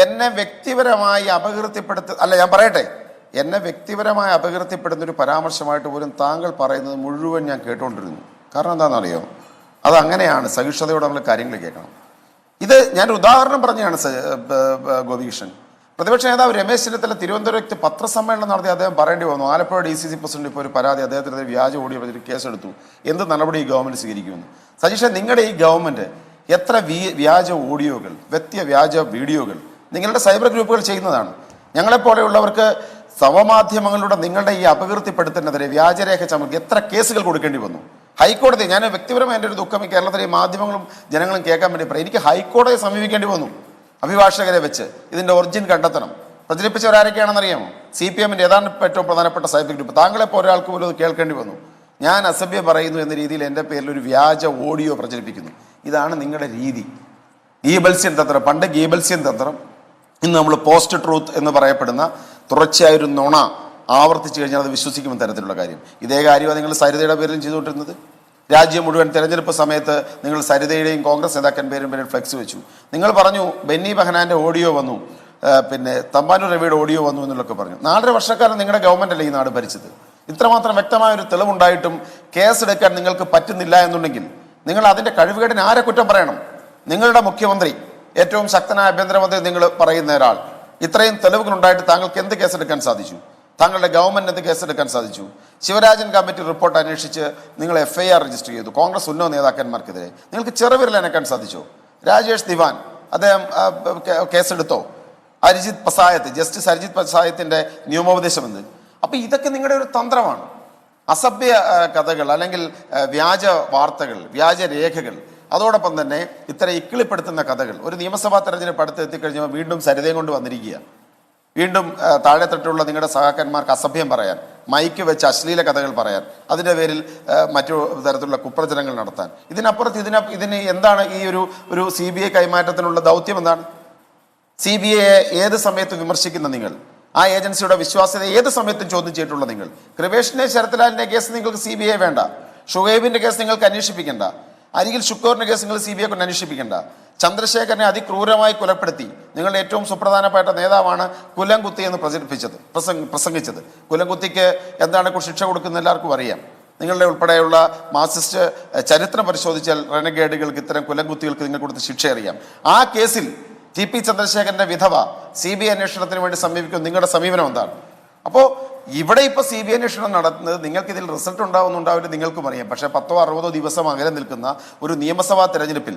Speaker 6: എന്നെ വ്യക്തിപരമായി ഞാൻ പറയട്ടെ, എന്നെ വ്യക്തിപരമായി അപകീർത്തിപ്പെടുന്ന ഒരു പരാമർശമായിട്ട് പോലും താങ്കൾ പറയുന്നത് മുഴുവൻ ഞാൻ കേട്ടുകൊണ്ടിരുന്നു. കാരണം എന്താണെന്നറിയോ? അതങ്ങനെയാണ്. സഹിഷ്ണുതയോടെ നമ്മൾ കാര്യങ്ങൾ കേൾക്കണം. ഇത് ഞാനൊരു ഉദാഹരണം പറഞ്ഞാണ് ഗോപികൃഷ്ണൻ. പ്രതിപക്ഷ നേതാവ് രമേശ് ചെന്നിത്തല തിരുവനന്തപുരത്ത് പത്രസമ്മേളനം നടത്തി അദ്ദേഹം പറയേണ്ടി വന്നു, ആലപ്പുഴ DCC പ്രസിഡന്റ് ഇപ്പോൾ ഒരു പരാതി, അദ്ദേഹത്തിനെതിരെ വ്യാജ ഓഡിയോ വെച്ചിട്ട് കേസെടുത്തു, എന്ത് നടപടി ഈ ഗവൺമെന്റ് സ്വീകരിക്കുമെന്ന്. സജീഷ, നിങ്ങളുടെ ഈ ഗവൺമെന്റ് എത്ര വ്യാജ ഓഡിയോകൾ, വ്യാജ വീഡിയോകൾ നിങ്ങളുടെ സൈബർ ഗ്രൂപ്പുകൾ ചെയ്യുന്നതാണ്. ഞങ്ങളെപ്പോലെയുള്ളവർക്ക് സമമാധ്യമങ്ങളിലൂടെ നിങ്ങളുടെ ഈ അപകീർത്തിപ്പെടുത്തുന്നതിരെ വ്യാജരേഖ ചമർത്തി എത്ര കേസുകൾ കൊടുക്കേണ്ടി വന്നു. ഹൈക്കോടതി, ഞാൻ വ്യക്തിപരമായി എൻ്റെ ഒരു ദുഃഖം ഈ കേരളത്തിലെ മാധ്യമങ്ങളും ജനങ്ങളും കേൾക്കാൻ വേണ്ടി പറയും, എനിക്ക് ഹൈക്കോടതിയെ സമീപിക്കേണ്ടി വന്നു അഭിഭാഷകരെ വെച്ച് ഇതിൻ്റെ ഒറിജിൻ കണ്ടെത്തണം. പ്രചരിപ്പിച്ചവരാരൊക്കെയാണെന്നറിയാമോ? CPM-ന്റെ ഏതാണ്ട് ഏറ്റവും പ്രധാനപ്പെട്ട സൈബർ ഗ്രൂപ്പ്. താങ്കളെപ്പോൾ ഒരാൾക്ക് പോലും അത് കേൾക്കേണ്ടി വന്നു. ഞാൻ അസഭ്യം പറയുന്നു എന്ന രീതിയിൽ എൻ്റെ പേരിൽ ഒരു വ്യാജ ഓഡിയോ പ്രചരിപ്പിക്കുന്നു. ഇതാണ് നിങ്ങളുടെ രീതി. ഗീബൽസ്യൻ തന്ത്രം, പണ്ട് ഗീബൽസ്യൻ തന്ത്രം, ഇന്ന് നമ്മൾ പോസ്റ്റ് ട്രൂത്ത് എന്ന് പറയപ്പെടുന്ന തുടർച്ചയായൊരു നുണ ആവർത്തിച്ചു കഴിഞ്ഞാൽ അത് വിശ്വസിക്കുമെന്ന തരത്തിലുള്ള കാര്യം. ഇതേ കാര്യമാണ് നിങ്ങൾ സരിതയുടെ പേരിലും ചെയ്തുകൊണ്ടിരുന്നത്. രാജ്യം മുഴുവൻ തെരഞ്ഞെടുപ്പ് സമയത്ത് നിങ്ങൾ സരിതയുടെയും കോൺഗ്രസ് നേതാക്കന്മാരും പേരിൽ ഫ്ലെക്സ് വെച്ചു. നിങ്ങൾ പറഞ്ഞു ബെന്നി ബെഹനാന്റെ ഓഡിയോ വന്നു, പിന്നെ തമ്പാനൂർ രവിയുടെ ഓഡിയോ വന്നു എന്നുള്ളതൊക്കെ പറഞ്ഞു. 4.5 വർഷക്കാലം നിങ്ങളുടെ ഗവൺമെന്റ് അല്ലേ ഈ നാട് ഭരിച്ചത്. ഇത്രമാത്രം വ്യക്തമായ ഒരു തെളിവുണ്ടായിട്ടും കേസെടുക്കാൻ നിങ്ങൾക്ക് പറ്റുന്നില്ല എന്നുണ്ടെങ്കിൽ നിങ്ങൾ അതിന്റെ കഴിവുകേടിന് ആരെ കുറ്റം പറയണം? നിങ്ങളുടെ മുഖ്യമന്ത്രി, ഏറ്റവും ശക്തനായ ആഭ്യന്തരമന്ത്രി നിങ്ങൾ പറയുന്ന ഒരാൾ, ഇത്രയും തെളിവുകൾ ഉണ്ടായിട്ട് താങ്കൾക്ക് എന്ത് കേസെടുക്കാൻ സാധിച്ചു? താങ്കളുടെ ഗവൺമെന്റ് എന്ത് കേസെടുക്കാൻ സാധിച്ചു? ശിവരാജൻ കമ്മിറ്റി റിപ്പോർട്ട് അന്വേഷിച്ച് നിങ്ങൾ FIR രജിസ്റ്റർ ചെയ്തു കോൺഗ്രസ് ഉന്നത നേതാക്കന്മാർക്കെതിരെ. നിങ്ങൾക്ക് ചെറുവിരൽ അനക്കാൻ സാധിച്ചോ? രാജേഷ് ദിവാൻ അദ്ദേഹം കേസെടുത്തോ? ജസ്റ്റിസ് അരിജിത് പസായത്തിന്റെ നിയമോപദേശം എന്ത്? അപ്പൊ ഇതൊക്കെ നിങ്ങളുടെ ഒരു തന്ത്രമാണ്. അസഭ്യ കഥകൾ അല്ലെങ്കിൽ വ്യാജ വാർത്തകൾ, വ്യാജ രേഖകൾ, അതോടൊപ്പം തന്നെ ഇത്തരം ഇക്കിളിപ്പെടുത്തുന്ന കഥകൾ. ഒരു നിയമസഭാ തെരഞ്ഞെടുപ്പ് അടുത്ത് എത്തിക്കഴിഞ്ഞാൽ വീണ്ടും സരിതയും കൊണ്ട് വന്നിരിക്കുക. വീണ്ടും താഴെത്തട്ടുള്ള നിങ്ങളുടെ സഹാക്കന്മാർക്ക് അസഭ്യം പറയാൻ, മൈക്ക് വെച്ച് അശ്ലീല കഥകൾ പറയാൻ, അതിൻ്റെ പേരിൽ മറ്റു തരത്തിലുള്ള കുപ്രചരണങ്ങൾ നടത്താൻ. ഇതിനപ്പുറത്ത് ഇതിന് എന്താണ് ഈ ഒരു CBI കൈമാറ്റത്തിനുള്ള ദൗത്യം എന്താണ്? CBIയെ ഏത് സമയത്തും വിമർശിക്കുന്ന നിങ്ങൾ, ആ ഏജൻസിയുടെ വിശ്വാസ്യത ഏത് സമയത്തും ചോദ്യം ചെയ്തിട്ടുള്ള നിങ്ങൾ, കൃപേഷിനെ ശരത്ലാലിന്റെ കേസ് നിങ്ങൾക്ക് CBI വേണ്ട, ഷുഹൈബിന്റെ കേസ് നിങ്ങൾക്ക് അന്വേഷിപ്പിക്കേണ്ട, അരികിൽ ഷുക്കൂറിന്റെ കേസ് നിങ്ങൾ CBI കൊണ്ട് അന്വേഷിപ്പിക്കേണ്ട, ചന്ദ്രശേഖരനെ അതിക്രൂരമായി കൊലപ്പെടുത്തി നിങ്ങളുടെ ഏറ്റവും സുപ്രധാനപ്പെട്ട നേതാവാണ് കുലംകുത്തി എന്ന് പ്രസംഗിച്ചത്. കുലംകുത്തിക്ക് എന്താണ് ശിക്ഷ കൊടുക്കുന്ന എല്ലാവർക്കും അറിയാം. നിങ്ങളുടെ ഉൾപ്പെടെയുള്ള മാർക്സിസ്റ്റ് ചരിത്രം പരിശോധിച്ചാൽ റെനഗേഡുകൾക്ക്, ഇത്തരം കുലംകുത്തികൾക്ക് നിങ്ങൾ കൊടുത്ത ശിക്ഷ അറിയാം. ആ കേസിൽ TP ചന്ദ്രശേഖരന്റെ വിധവ CBI അന്വേഷണത്തിന് വേണ്ടി സമീപിക്കും. നിങ്ങളുടെ സമീപനം എന്താണ്? അപ്പോൾ ഇവിടെ ഇപ്പോൾ CBI അന്വേഷണം നടത്തുന്നത് നിങ്ങൾക്ക് ഇതിൽ റിസൾട്ട് ഉണ്ടാവുന്നുണ്ടാവില്ല, നിങ്ങൾക്കും അറിയാം. പക്ഷേ 10-60 ദിവസം അകലെ നിൽക്കുന്ന ഒരു നിയമസഭാ തെരഞ്ഞെടുപ്പിൽ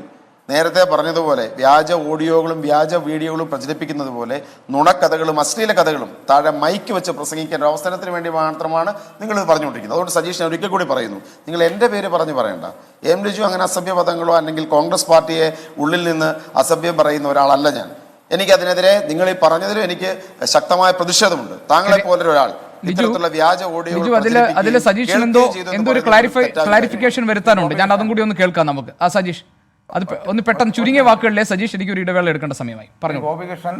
Speaker 6: നേരത്തെ പറഞ്ഞതുപോലെ വ്യാജ ഓഡിയോകളും വ്യാജ വീഡിയോകളും പ്രചരിപ്പിക്കുന്നത് പോലെ നുണക്കഥകളും അശ്ലീല കഥകളും താഴെ മൈക്ക് വെച്ച് പ്രസംഗിക്കേണ്ട ഒരു അവസരത്തിന് വേണ്ടി മാത്രമാണ് നിങ്ങൾ ഇത് പറഞ്ഞുകൊണ്ടിരിക്കുന്നത്. അതുകൊണ്ട് സജീഷ്, ഞാൻ ഒരിക്കൽ കൂടി പറയുന്നു, നിങ്ങൾ എൻ്റെ പേര് പറയണ്ട. M. ലിജു അങ്ങനെ അസഭ്യ പദങ്ങളോ അല്ലെങ്കിൽ കോൺഗ്രസ് പാർട്ടിയെ ഉള്ളിൽ നിന്ന് അസഭ്യം പറയുന്ന ഒരാളല്ല ഞാൻ. എനിക്കതിനെതിരെ നിങ്ങൾ ഈ പറഞ്ഞതിലും എനിക്ക് ശക്തമായ പ്രതിഷേധമുണ്ട്. താങ്കളെ പോലൊരു ഒരാൾ ഇത്തരത്തിലുള്ള വ്യാജ ഓഡിയോ
Speaker 2: അതിൽ സജീഷ് എന്തോ ഒരു ക്ലാരിഫിക്കേഷൻ വരുത്താനുണ്ട്. ഞാൻ അതും കൂടി ഒന്ന് കേൾക്കാം നമുക്ക്. സജീഷ്, അത് ഒന്ന് പെട്ടെന്ന് ചുരുങ്ങിയ വാക്കുകളിലെ സജീഷ്, എനിക്ക് ഒരു ഇടവേള എടുക്കേണ്ട സമയമായി പറഞ്ഞു.
Speaker 5: ഗോപികൃഷ്ണൻ,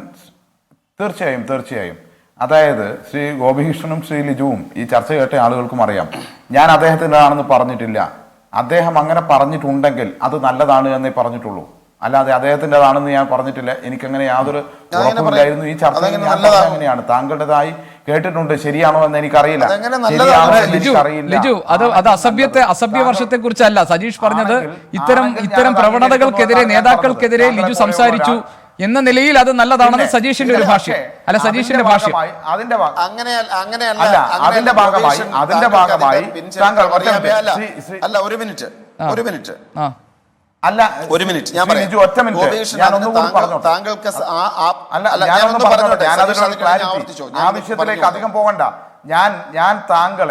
Speaker 5: തീർച്ചയായും അതായത് ശ്രീ ഗോപികൃഷ്ണനും ശ്രീ ലിജുവും ഈ ചർച്ച കേട്ട ആളുകൾക്കും അറിയാം, ഞാൻ അദ്ദേഹത്തിൻ്റെതാണെന്ന് പറഞ്ഞിട്ടില്ല. അദ്ദേഹം അങ്ങനെ പറഞ്ഞിട്ടുണ്ടെങ്കിൽ അത് നല്ലതാണ് എന്നേ പറഞ്ഞിട്ടുള്ളൂ, അല്ലാതെ അദ്ദേഹത്തിൻ്റെതാണെന്ന് ഞാൻ പറഞ്ഞിട്ടില്ല. എനിക്കങ്ങനെ യാതൊരു ഉറപ്പുമില്ലായിരുന്നു. ഈ ചർച്ച അങ്ങനെയാണ്, താങ്കളുടേതായി കേട്ടിട്ടുണ്ട്. ശരിയാണോ എന്ന് എനിക്കറിയില്ല.
Speaker 2: ലിജു, അത് അസഭ്യ വർഷത്തെ കുറിച്ചല്ല സജീഷ് പറഞ്ഞത്. ഇത്തരം പ്രവണതകൾക്കെതിരെ, നേതാക്കൾക്കെതിരെ ലിജു സംസാരിച്ചു എന്ന നിലയിൽ അത് നല്ലതാണെന്ന് സജീഷിന്റെ ഒരു ഭാഷ്യം. അല്ല, സജീഷിന്റെ ഭാഷ്യം
Speaker 5: അതിന്റെ ഭാഗമായി താങ്കൾ
Speaker 6: ഒരു മിനിറ്റ്
Speaker 5: അല്ല,
Speaker 6: ഒരു മിനിറ്റ് ഞാൻ പറയാം.
Speaker 5: ആ വിഷയത്തിലേക്ക് അധികം പോകണ്ട. ഞാൻ താങ്കൾ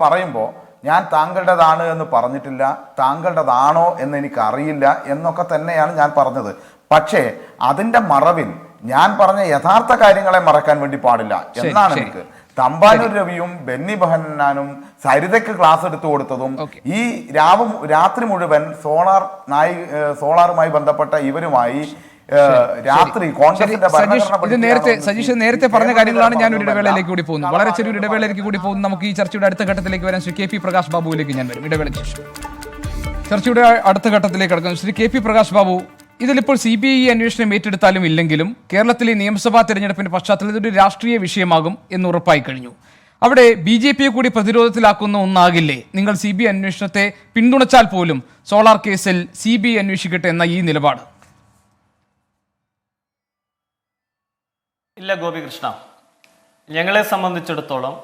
Speaker 5: പറയുമ്പോൾ ഞാൻ താങ്കളുടേതാണ് എന്ന് പറഞ്ഞിട്ടില്ല, താങ്കളുടേതാണോ എന്ന് എനിക്കറിയില്ല എന്നൊക്കെ തന്നെയാണ് ഞാൻ പറഞ്ഞത്. പക്ഷേ അതിന്റെ മറവിൽ ഞാൻ പറഞ്ഞ യഥാർത്ഥ കാര്യങ്ങളെ മറക്കാൻ വേണ്ടി പാടില്ല എന്നാണ് എനിക്ക്. തമ്പാനൂർ രവിയും ബെന്നി ബെഹനാനും സരിതയ്ക്ക് ക്ലാസ് എടുത്തു കൊടുത്തതും ഈ രാത്രി മുഴുവൻ സോളാറുമായി ബന്ധപ്പെട്ട ഇവരുമായി രാത്രി
Speaker 2: സജീഷ് നേരത്തെ പറഞ്ഞ കാര്യങ്ങളാണ്. ഞാൻ ഒരു ഇടവേളയിലേക്ക് കൂടി പോകുന്നു, വളരെ ചെറിയൊരു ഇടവേളയിലേക്ക് കൂടി പോകുന്നു. നമുക്ക് ഈ ചർച്ചയുടെ അടുത്ത ഘട്ടത്തിലേക്ക് വരാൻ ശ്രീ KP പ്രകാശ് ബാബുവിലേക്ക് ഞാൻ വരും ഇടവേളയ്ക്ക് ശേഷം. ചർച്ചയുടെ അടുത്ത ഘട്ടത്തിലേക്ക് കടക്കുന്നു. ശ്രീ KP പ്രകാശ് ബാബു, ഇതിലിപ്പോൾ CBI അന്വേഷണം ഏറ്റെടുത്താലും ഇല്ലെങ്കിലും കേരളത്തിലെ നിയമസഭാ തെരഞ്ഞെടുപ്പിന്റെ പശ്ചാത്തലത്തിൽ ഇതൊരു രാഷ്ട്രീയ വിഷയമാകും എന്ന് ഉറപ്പായി കഴിഞ്ഞു. അവിടെ BJPയെ കൂടി പ്രതിരോധത്തിലാക്കുന്ന ഒന്നാകില്ലേ നിങ്ങൾ CBI അന്വേഷണത്തെ പിന്തുണച്ചാൽ പോലും സോളാർ കേസിൽ CBI അന്വേഷിക്കട്ടെ എന്ന ഈ നിലപാട്?
Speaker 7: ഇല്ല ഗോപികൃഷ്ണ, ഞങ്ങളെ സംബന്ധിച്ചിടത്തോളം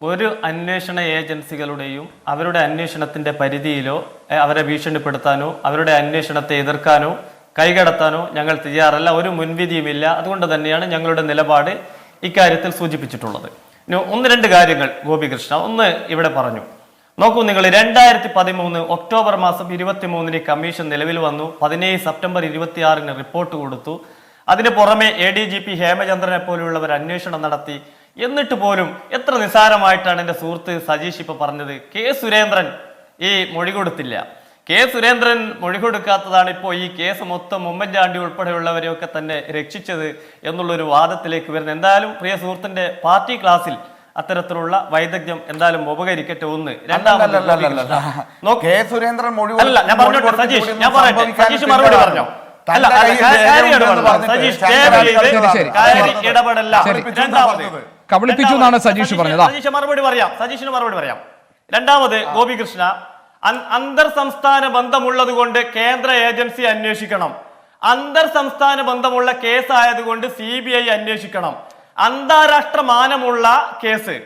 Speaker 7: ഒരു അന്വേഷണ ഏജൻസികളുടെയും അവരുടെ അന്വേഷണത്തിന്റെ പരിധിയിലോ അവരെ ഭീഷണിപ്പെടുത്താനോ അവരുടെ അന്വേഷണത്തെ എതിർക്കാനോ കൈകടത്താനോ ഞങ്ങൾ തയ്യാറല്ല. ഒരു മുൻവിധിയുമില്ല. അതുകൊണ്ട് തന്നെയാണ് ഞങ്ങളുടെ നിലപാട് ഇക്കാര്യത്തിൽ സൂചിപ്പിച്ചിട്ടുള്ളത്. ഇനി ഒന്ന് രണ്ട് കാര്യങ്ങൾ ഗോപികൃഷ്ണ ഒന്ന് ഇവിടെ പറഞ്ഞു. നോക്കൂ, നിങ്ങൾ 2013 ഒക്ടോബർ മാസം 23 കമ്മീഷൻ നിലവിൽ വന്നു. 17 സെപ്റ്റംബർ 26 റിപ്പോർട്ട് കൊടുത്തു. അതിന് പുറമെ ADGP ഹേമചന്ദ്രനെ പോലെയുള്ളവർ അന്വേഷണം നടത്തി. എന്നിട്ട് പോലും എത്ര നിസ്സാരമായിട്ടാണ് എൻ്റെ സുഹൃത്ത് സജീഷ് ഇപ്പൊ പറഞ്ഞത്. കെ സുരേന്ദ്രൻ ഈ മൊഴി കൊടുത്തില്ല. കെ സുരേന്ദ്രൻ മൊഴി കൊടുക്കാത്തതാണ് ഇപ്പോൾ ഈ കേസ് മൊത്തം ഉമ്മൻചാണ്ടി ഉൾപ്പെടെയുള്ളവരെയൊക്കെ തന്നെ രക്ഷിച്ചത് എന്നുള്ളൊരു വാദത്തിലേക്ക് വരുന്നത്. എന്തായാലും പ്രിയ സുഹൃത്തിന്റെ പാർട്ടി ക്ലാസ്സിൽ അത്തരത്തിലുള്ള വൈദഗ്ധ്യം എന്തായാലും ഉപകരിക്കട്ടെ. ഒന്ന് രണ്ടാമത്
Speaker 5: കെ സുരേന്ദ്രൻ മൊഴി
Speaker 7: അല്ല, ഞാൻ പറഞ്ഞോട്ടെ സജീഷ്, ഞാൻ പറയട്ടെ. സജീഷ് മറുപടി പറഞ്ഞോ. അല്ല, ഇടപെടല്ല. രണ്ടാമത്
Speaker 2: കബളിപ്പിച്ചു എന്നാണ് സജീഷ് പറഞ്ഞത്.
Speaker 7: സജീഷ് മറുപടി പറയാം, സജീഷിന് മറുപടി പറയാം. രണ്ടാമത് ഗോപികൃഷ്ണ, അന്തർ സംസ്ഥാന ബന്ധമുള്ളത് കൊണ്ട് കേന്ദ്ര ഏജൻസി അന്വേഷിക്കണം. അന്തർ സംസ്ഥാന ബന്ധമുള്ള കേസായതുകൊണ്ട് CBI അന്വേഷിക്കണം. അന്താരാഷ്ട്ര മാനമുള്ള കേസ്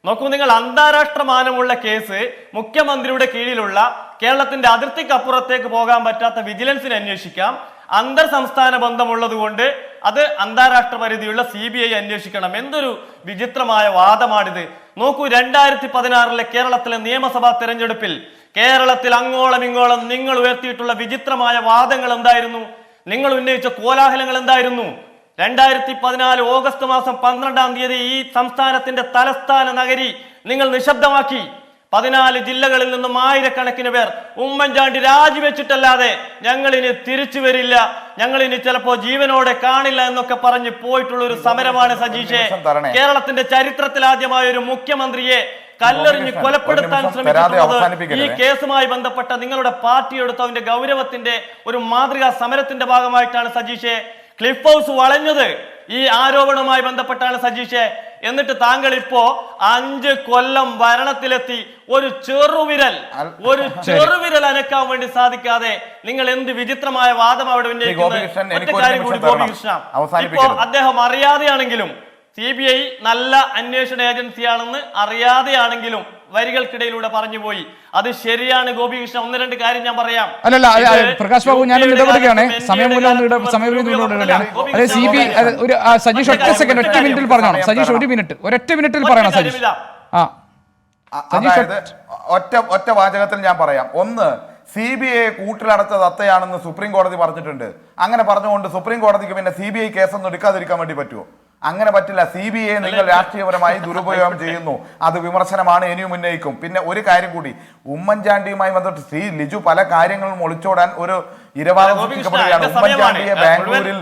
Speaker 7: നോക്കൂ നിങ്ങൾ, അന്താരാഷ്ട്ര മാനമുള്ള കേസ് മുഖ്യമന്ത്രിയുടെ കീഴിലുള്ള കേരളത്തിന്റെ അതിർത്തിക്കപ്പുറത്തേക്ക് പോകാൻ പറ്റാത്ത വിജിലൻസിന് അന്വേഷിക്കാം. അന്തർ സംസ്ഥാന ബന്ധമുള്ളത് കൊണ്ട് അത് അന്താരാഷ്ട്ര പരിധിയുള്ള CBI അന്വേഷിക്കണം. എന്തൊരു വിചിത്രമായ വാദമാണിത്. നോക്കൂ, 2016 കേരളത്തിലെ നിയമസഭാ തെരഞ്ഞെടുപ്പിൽ കേരളത്തിൽ അങ്ങോളം ഇങ്ങോളം നിങ്ങൾ ഉയർത്തിയിട്ടുള്ള വിചിത്രമായ വാദങ്ങൾ എന്തായിരുന്നു? നിങ്ങൾ ഉന്നയിച്ച കോലാഹലങ്ങൾ എന്തായിരുന്നു? 2014 ഓഗസ്റ്റ് മാസം 12 ഈ സംസ്ഥാനത്തിന്റെ തലസ്ഥാന നഗരി നിങ്ങൾ നിശബ്ദമാക്കി. 14 ജില്ലകളിൽ നിന്നും ആയിരക്കണക്കിന് പേർ ഉമ്മൻചാണ്ടി രാജിവെച്ചിട്ടല്ലാതെ ഞങ്ങളിനി തിരിച്ചു വരില്ല, ഞങ്ങളിനി ചിലപ്പോ ജീവനോടെ കാണില്ല എന്നൊക്കെ പറഞ്ഞ് പോയിട്ടുള്ള ഒരു സമരമാണ് സജീഷെ. കേരളത്തിന്റെ ചരിത്രത്തിൽ ആദ്യമായ ഒരു മുഖ്യമന്ത്രിയെ കല്ലെറിഞ്ഞ് കൊലപ്പെടുത്താൻ ശ്രമിച്ചിട്ടുള്ളത് ഈ കേസുമായി ബന്ധപ്പെട്ട നിങ്ങളുടെ പാർട്ടി എടുത്തതിന്റെ ഗൗരവത്തിന്റെ ഒരു മാതൃകാ സമരത്തിന്റെ ഭാഗമായിട്ടാണ് സജീഷെ. ക്ലിഫ് ഹൗസ് വളഞ്ഞത് ഈ ആരോപണവുമായി ബന്ധപ്പെട്ടാണ് സജീഷെ. എന്നിട്ട് താങ്കൾ ഇപ്പോ 5 കൊല്ലം ഭരണത്തിലെത്തി ഒരു ചെറുവിരൽ അനക്കാൻ വേണ്ടി സാധിക്കാതെ നിങ്ങൾ എന്ത് വിചിത്രമായ വാദം അവിടെ ഉന്നയിക്കുന്നത്. ഇപ്പോ അദ്ദേഹം അറിയാതെയാണെങ്കിലും CBI നല്ല അന്വേഷണ ഏജൻസിയാണെന്ന് അറിയാതെയാണെങ്കിലും വരികൾക്കിടയിലൂടെ പറഞ്ഞുപോയി. അത് ശരിയാണ് ഗോപികൃഷ്ണ. ഒന്ന് രണ്ട് കാര്യം ഞാൻ പറയാം.
Speaker 2: അല്ലല്ല പ്രകാശ് ബാബു, ഞാനൊന്ന് ഇടപെടുകയാണ്. സജീഷ് ഒറ്റ മിനിറ്റിൽ പറഞ്ഞോണം. സജീഷ് ഒരൊറ്റ മിനിറ്റിൽ പറയണം സജീഷ്.
Speaker 5: ഒറ്റ വാചകത്തിൽ ഞാൻ പറയാം. ഒന്ന്, CBI കൂട്ടിലടച്ച തത്തയാണെന്ന് സുപ്രീം കോടതി പറഞ്ഞിട്ടുണ്ട്. അങ്ങനെ പറഞ്ഞുകൊണ്ട് സുപ്രീം കോടതിക്ക് പിന്നെ CBI കേസൊന്നും എടുക്കാതിരിക്കാൻ വേണ്ടി പറ്റുമോ? അങ്ങനെ പറ്റില്ല. CBI നിങ്ങൾ രാഷ്ട്രീയപരമായി ദുരുപയോഗം ചെയ്യുന്നു. അത് വിമർശനമാണ്, ഇനിയും ഉന്നയിക്കും. പിന്നെ ഒരു കാര്യം കൂടി, ഉമ്മൻചാണ്ടിയുമായി ബന്ധപ്പെട്ട് ശ്രീ ലിജു പല കാര്യങ്ങളും ഒളിച്ചോടാൻ ഒരു ഇരവാദം സൃഷ്ടിക്കപ്പെടുകയാണ്. ഉമ്മൻചാണ്ടിയെ ബാംഗ്ലൂരിൽ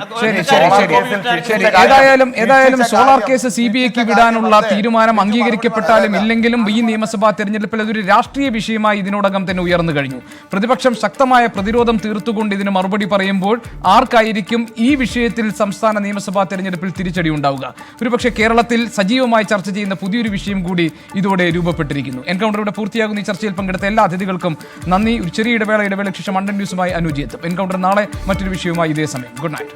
Speaker 2: ഏതായാലും സോളാർ കേസ് CBIക്ക് വിടാനുള്ള തീരുമാനം അംഗീകരിക്കപ്പെട്ടാലും ഇല്ലെങ്കിലും ഈ നിയമസഭാ തെരഞ്ഞെടുപ്പിൽ അതൊരു രാഷ്ട്രീയ വിഷയമായി ഇതിനോടകം തന്നെ ഉയർന്നു കഴിഞ്ഞു. പ്രതിപക്ഷം ശക്തമായ പ്രതിരോധം തീർത്തുകൊണ്ട് ഇതിന് മറുപടി പറയുമ്പോൾ ആർക്കായിരിക്കും ഈ വിഷയത്തിൽ സംസ്ഥാന നിയമസഭാ തെരഞ്ഞെടുപ്പിൽ തിരിച്ചടി ഉണ്ടാവുക? ഒരുപക്ഷെ കേരളത്തിൽ സജീവമായി ചർച്ച ചെയ്യുന്ന പുതിയൊരു വിഷയം കൂടി ഇതോടെ രൂപപ്പെട്ടിരിക്കുന്നു. എൻകൗണ്ടറുടെ പൂർത്തിയാകുന്ന ഈ ചർച്ചയിൽ പങ്കെടുത്ത എല്ലാ അതിഥികൾക്കും നന്ദി. ഒരു ചെറിയ ഇടവേളയ്ക്ക് ശേഷം മണ്ടൻ ന്യൂസുമായി അനുജി എത്തും. എൻകൗണ്ടർ നാളെ മറ്റൊരു വിഷയവുമായി ഇതേ സമയം. Good night.